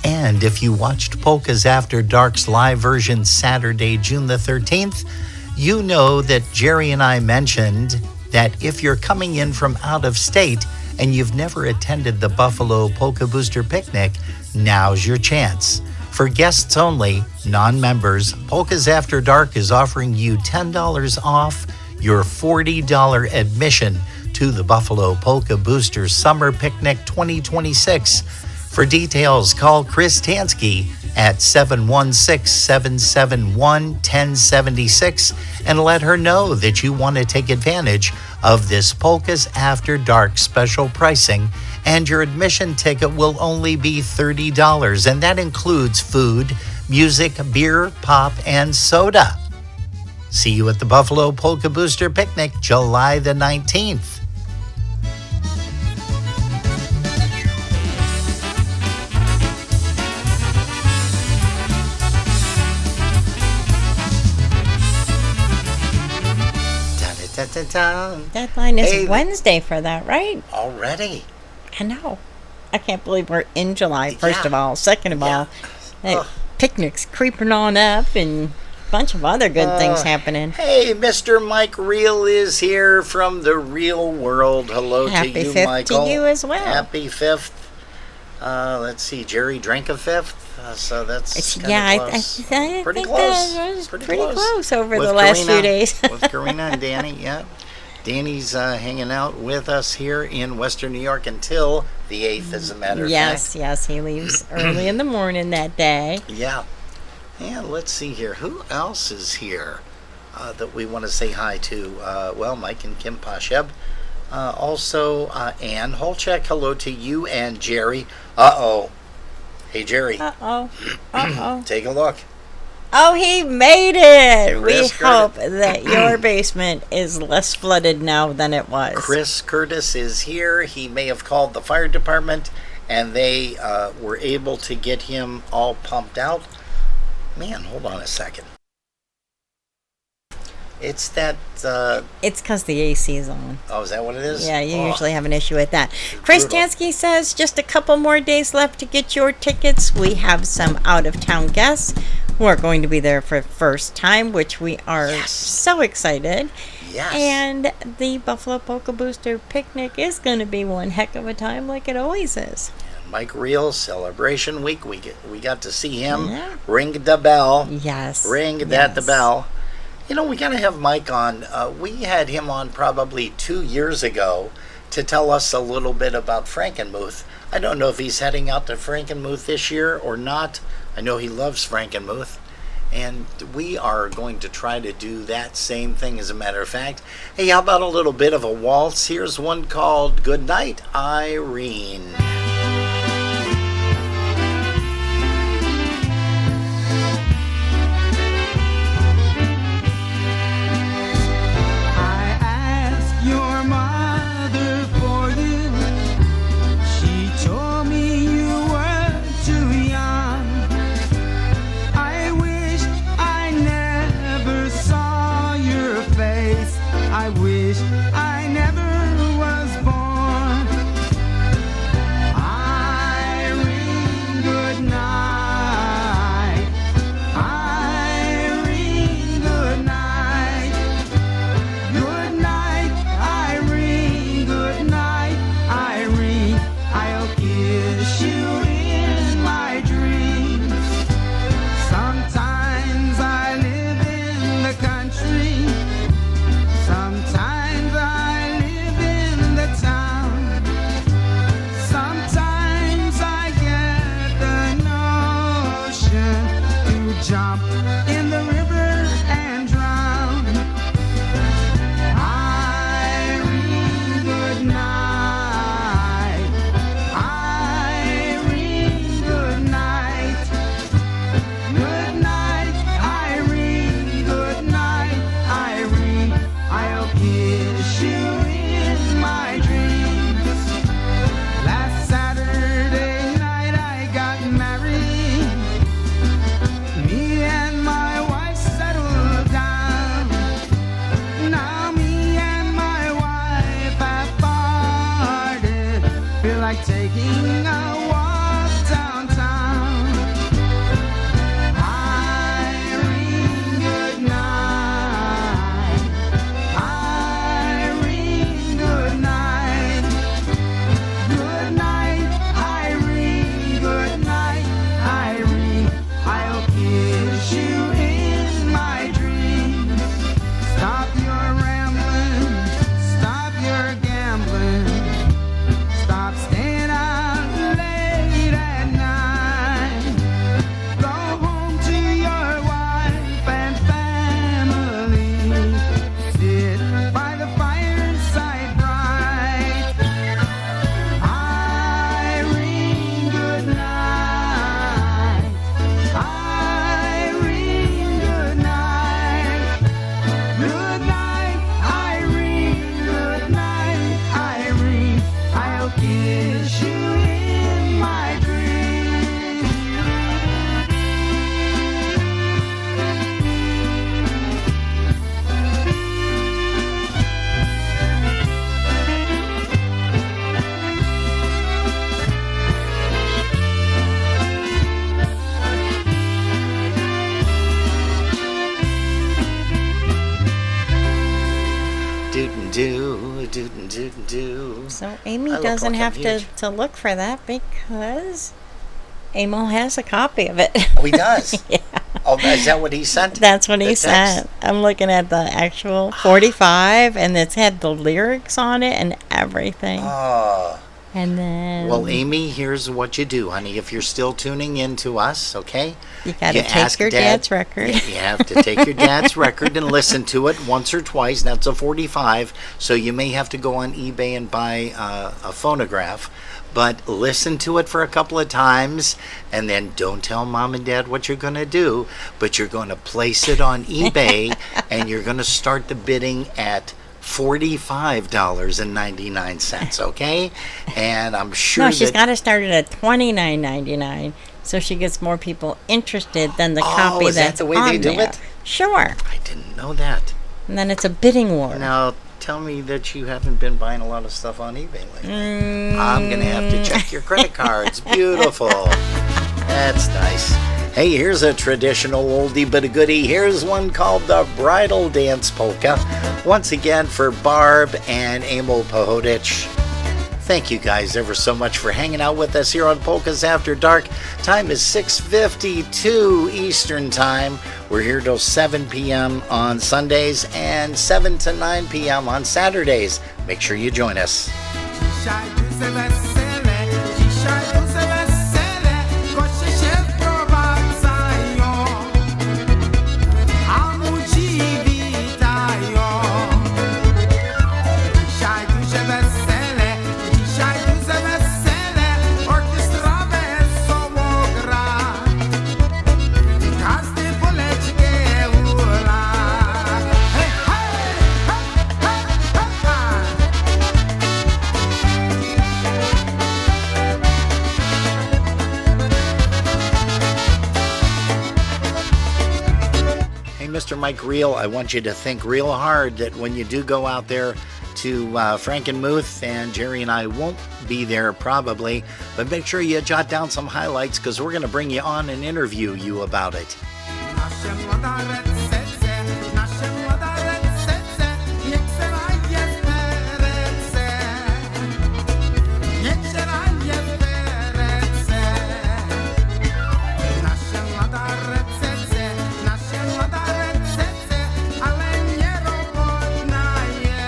And if you watched Polkas After Dark's live version Saturday, June the 13th, you know that Jerry and I mentioned that if you're coming in from out of state and you've never attended the Buffalo Polka Booster Picnic, now's your chance. For guests only, non-members, Polkas After Dark is offering you $10 off your $40 admission to the Buffalo Polka Booster Summer Picnic 2026. For details, call Chris Tansky at 716-771-1076 and let her know that you want to take advantage of this Polkas After Dark special pricing, and your admission ticket will only be $30, and that includes food, music, beer, pop, and soda. See you at the Buffalo Polka Booster Picnic, July the 19th. Dun-dun-dun-dun. Deadline is Hey. Wednesday for that, right? Already? I know. I can't believe we're in July, first Yeah. of all. Second of all, that Ugh. picnic's creeping on up and a bunch of other good things happening. Hey, Mr. Mike Reel is here from the real world. Hello Happy to you, 5th Michael. to you as well. Happy 5th. Let's see, Jerry drank a 5th, so that's kind Yeah, of I close. think Pretty that close. was pretty close over With the last few Karina- days. with Karina and Danny, yeah. Danny's hanging out with us here in Western New York until the 8th, as a matter of Yes, fact. yes, he leaves early in the morning that day. Yeah. And let's see here. Who else is here that we want to say hi to? Well, Mike and Kim Pasheb. Also, Ann Holchek. Hello to you and Jerry. Uh-oh. Hey, Jerry. Uh-oh. Uh-oh. Take a look. Oh, he made it! We Chris hope that your basement is less flooded now than it was. Chris Curtis is here. He may have called the fire department, and they were able to get him all pumped out. Man, hold on a second. It's that, It's because the AC is on. oh, is that what it is? Yeah, you Oh, usually have an issue with that. Chris brutal. Tansky says just a couple more days left to get your tickets. We have some out-of-town guests who are going to be there for the first time, which we are Yes. so excited. Yes. And the Buffalo Polka Booster Picnic is going to be one heck of a time like it always is. Mike Reel, Celebration Week. We got to see him. Yeah. Ring the bell. Yes. Ring that the yes. bell. You know, we got to have Mike on. We had him on probably 2 years ago to tell us a little bit about Frankenmuth. I don't know if he's heading out to Frankenmuth this year or not. I know he loves Frankenmuth. And we are going to try to do that same thing, as a matter of fact. Hey, how about a little bit of a waltz? Here's one called Good Night, Irene. I asked your mother for you jump in the river and drown. Irene, good night. Irene, good night. Good night, Irene. Good night, Irene. I'll kiss you in my dreams. Last Saturday night I got married. Me and my wife settled down. Now me and my wife have parted. Feel like taking a walk downtown. Irene, good night. Irene, good night. Good night, Irene. Good night, Irene. I'll kiss you in my dreams. Stop your rambling. Stop your gambling. Stop staying out late at night. Go home to your wife and family. Sit by the fireside bright. Irene, good night. Irene, good night. Good night, Irene. Good night, Irene. I'll kiss you in my dreams. Do. So Amy I look doesn't like I'm have huge. to look for that because Emil has a copy of it. Oh, he does? Yeah. Oh, is that what he sent? That's what The he text? sent. I'm looking at the actual 45, and it's had the lyrics on it and everything. Oh. And then Well, Amy, here's what you do, honey. If you're still tuning in to us, okay? you got to take ask your dad's record. You have to take your dad's record and listen to it once or twice. That's a 45, so you may have to go on eBay and buy a phonograph. But listen to it for a couple of times, and then don't tell mom and dad what you're going to do, but you're going to place it on eBay, and you're going to start the bidding at $45.99, okay? And I'm sure No, she's that got to start it at $29.99, so she gets more people interested than the copy is that that's the way on they do there. it? Sure. I didn't know that. And then it's a bidding war. Now, tell me that you haven't been buying a lot of stuff on eBay lately. I'm going to have to check your credit cards. Beautiful. That's nice. Hey, here's a traditional oldie but a goodie. Here's one called the Bridal Dance Polka. Once again for Barb and Emil Pohodich. Thank you guys ever so much for hanging out with us here on Polkas After Dark. Time is 6:52 Eastern Time. We're here till 7 p.m. on Sundays and 7 to 9 p.m. on Saturdays. Make sure you join us. Dzisiaj tu se wesele, dzisiaj tu se wesele, goście się wprowadzają, a młodzi witają. Dzisiaj tu się wesele, dzisiaj tu se wesele, orkiestra wesoło gra. Każdy poleci geula. Hej, hej, hej, hej, hej, hej. Hey, Mr. Mike Reel, I want you to think real hard that when you do go out there to Frankenmuth, and Jerry and I won't be there probably, but make sure you jot down some highlights because we're going to bring you on and interview you about it. Nasze młoda recece, nasze młoda recece, niech se raje w perece. Niech se raje w perece. Nasze młoda recece, ale nie robotna je.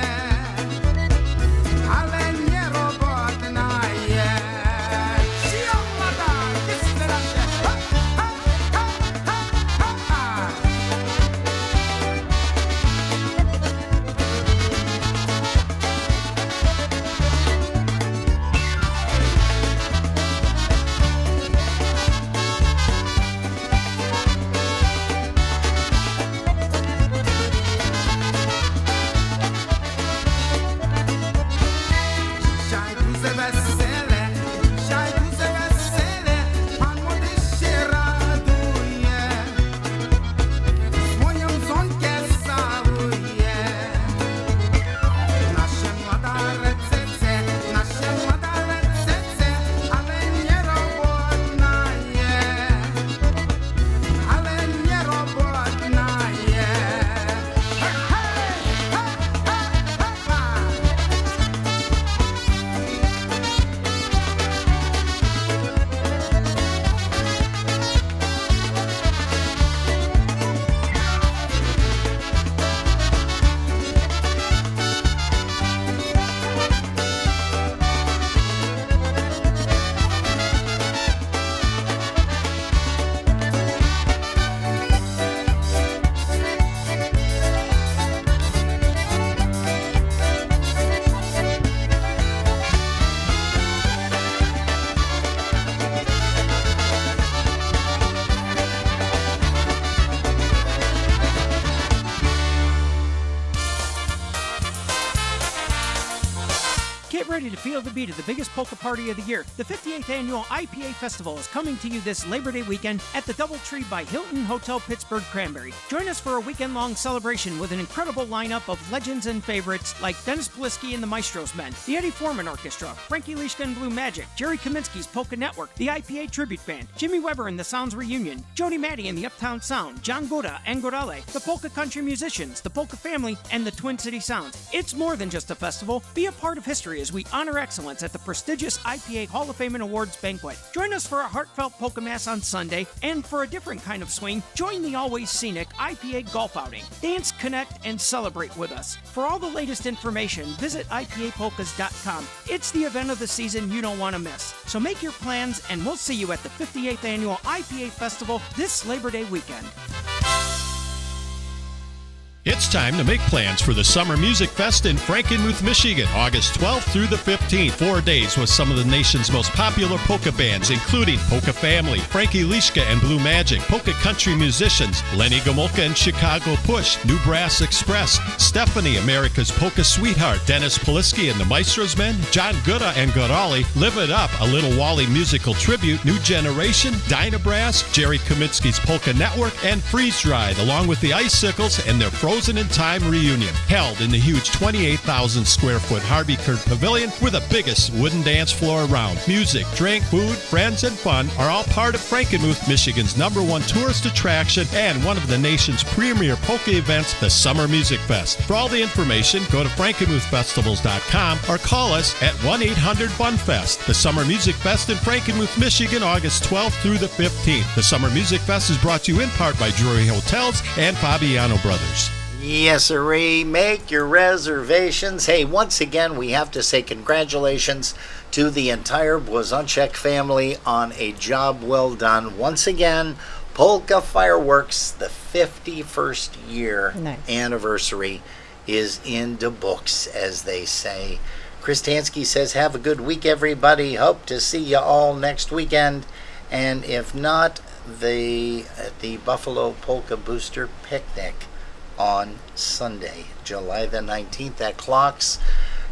Ale nie robotna je. Siła młoda, jest razie. Ha, ha, ha, ha, ha. ready to feel the beat of the biggest polka party of the year. The 58th Annual IPA Festival is coming to you this Labor Day weekend at the DoubleTree by Hilton Hotel Pittsburgh Cranberry. Join us for a weekend-long celebration with an incredible lineup of legends and favorites like Dennis Polisky and the Maestros Men, the Eddie Foreman Orchestra, Frankie Lischka and Blue Magic, Jerry Kaminsky's Polka Network, the IPA Tribute Band, Jimmy Weber and the Sounds Reunion, Jody Matty and the Uptown Sound, John Goda and Gorale, the Polka Country Musicians, the Polka Family, and the Twin City Sounds. It's more than just a festival. Be a part of history as we honor excellence at the prestigious IPA Hall of Fame and Awards banquet. Join us for a heartfelt polka mass on Sunday, and for a different kind of swing, join the always scenic IPA golf outing. Dance, connect, and celebrate with us. For all the latest information, visit IPApolkas.com. It's the event of the season you don't want to miss. So make your plans, and we'll see you at the 58th Annual IPA Festival this Labor Day weekend. It's time to make plans for the Summer Music Fest in Frankenmuth, Michigan, August 12th through the 15th. 4 days with some of the nation's most popular polka bands, including Polka Family, Frankie Lischka and Blue Magic, Polka Country Musicians, Lenny Gomulka and Chicago Push, New Brass Express, Stephanie, America's Polka Sweetheart, Dennis Polisky and the Maestros Men, John Goda and Gorali, Live It Up, a Little Wally musical tribute, New Generation, Dyna Brass, Jerry Kaminsky's Polka Network, and Freeze Dried, along with the Icicles and their Frozen in Time reunion, held in the huge 28,000 square foot Harvey Kurt Pavilion with the biggest wooden dance floor around. Music, drink, food, friends, and fun are all part of Frankenmuth, Michigan's #1 tourist attraction and one of the nation's premier polka events, the Summer Music Fest. For all the information, go to frankenmuthfestivals.com or call us at 1-800-BUNFEST. The Summer Music Fest in Frankenmuth, Michigan, August 12th through the 15th. The Summer Music Fest is brought to you in part by Drury Hotels and Fabiano Brothers. Yes, sirree. Make your reservations. Hey, once again, we have to say congratulations to the entire Blazonczak family on a job well done. Once again, Polka Fireworks, the 51st year anniversary is in the books, as they say. Chris Tansky says, have a good week, everybody. Hope to see you all next weekend. And if not, the Buffalo Polka Booster Picnic on Sunday, July the 19th at Clocks.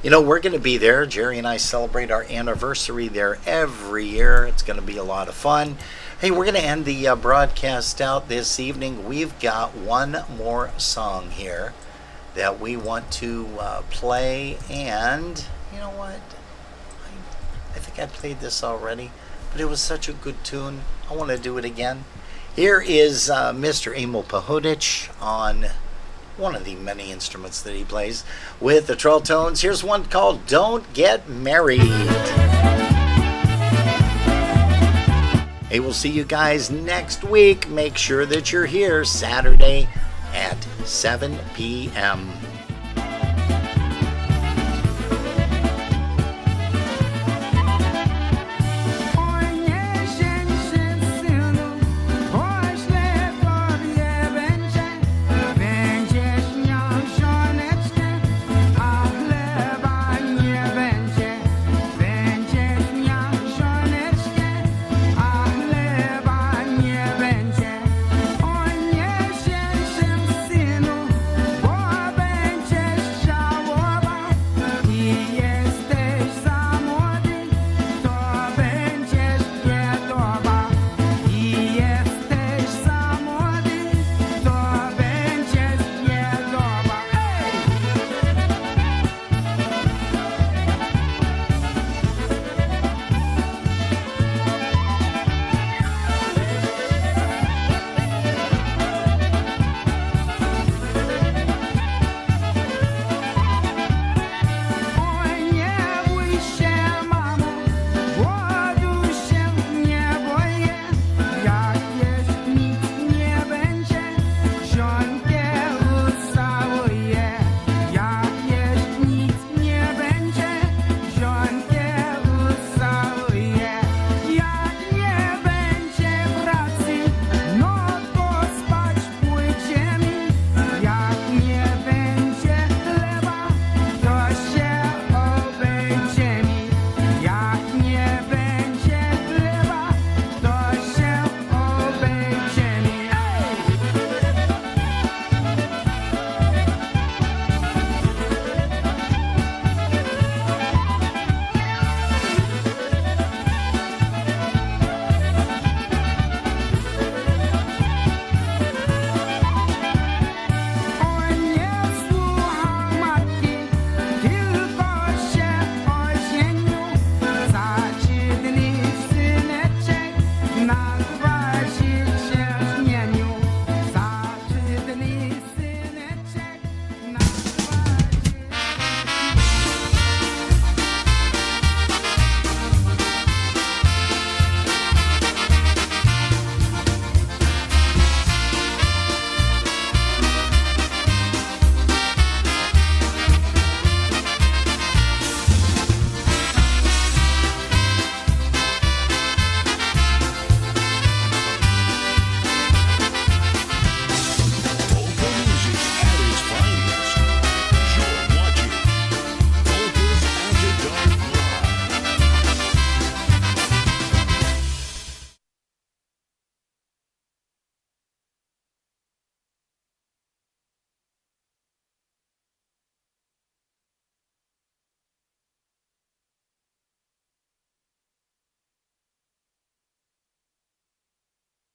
You know, we're going to be there. Jerry and I celebrate our anniversary there every year. It's going to be a lot of fun. Hey, we're going to end the broadcast out this evening. We've got one more song here that we want to play. And you know what? I think I played this already, but it was such a good tune. I want to do it again. Here is Mr. Emil Pohodich on one of the many instruments that he plays with the Troll Tones. Here's one called Don't Get Married. Hey, we'll see you guys next week. Make sure that you're here Saturday at 7 p.m.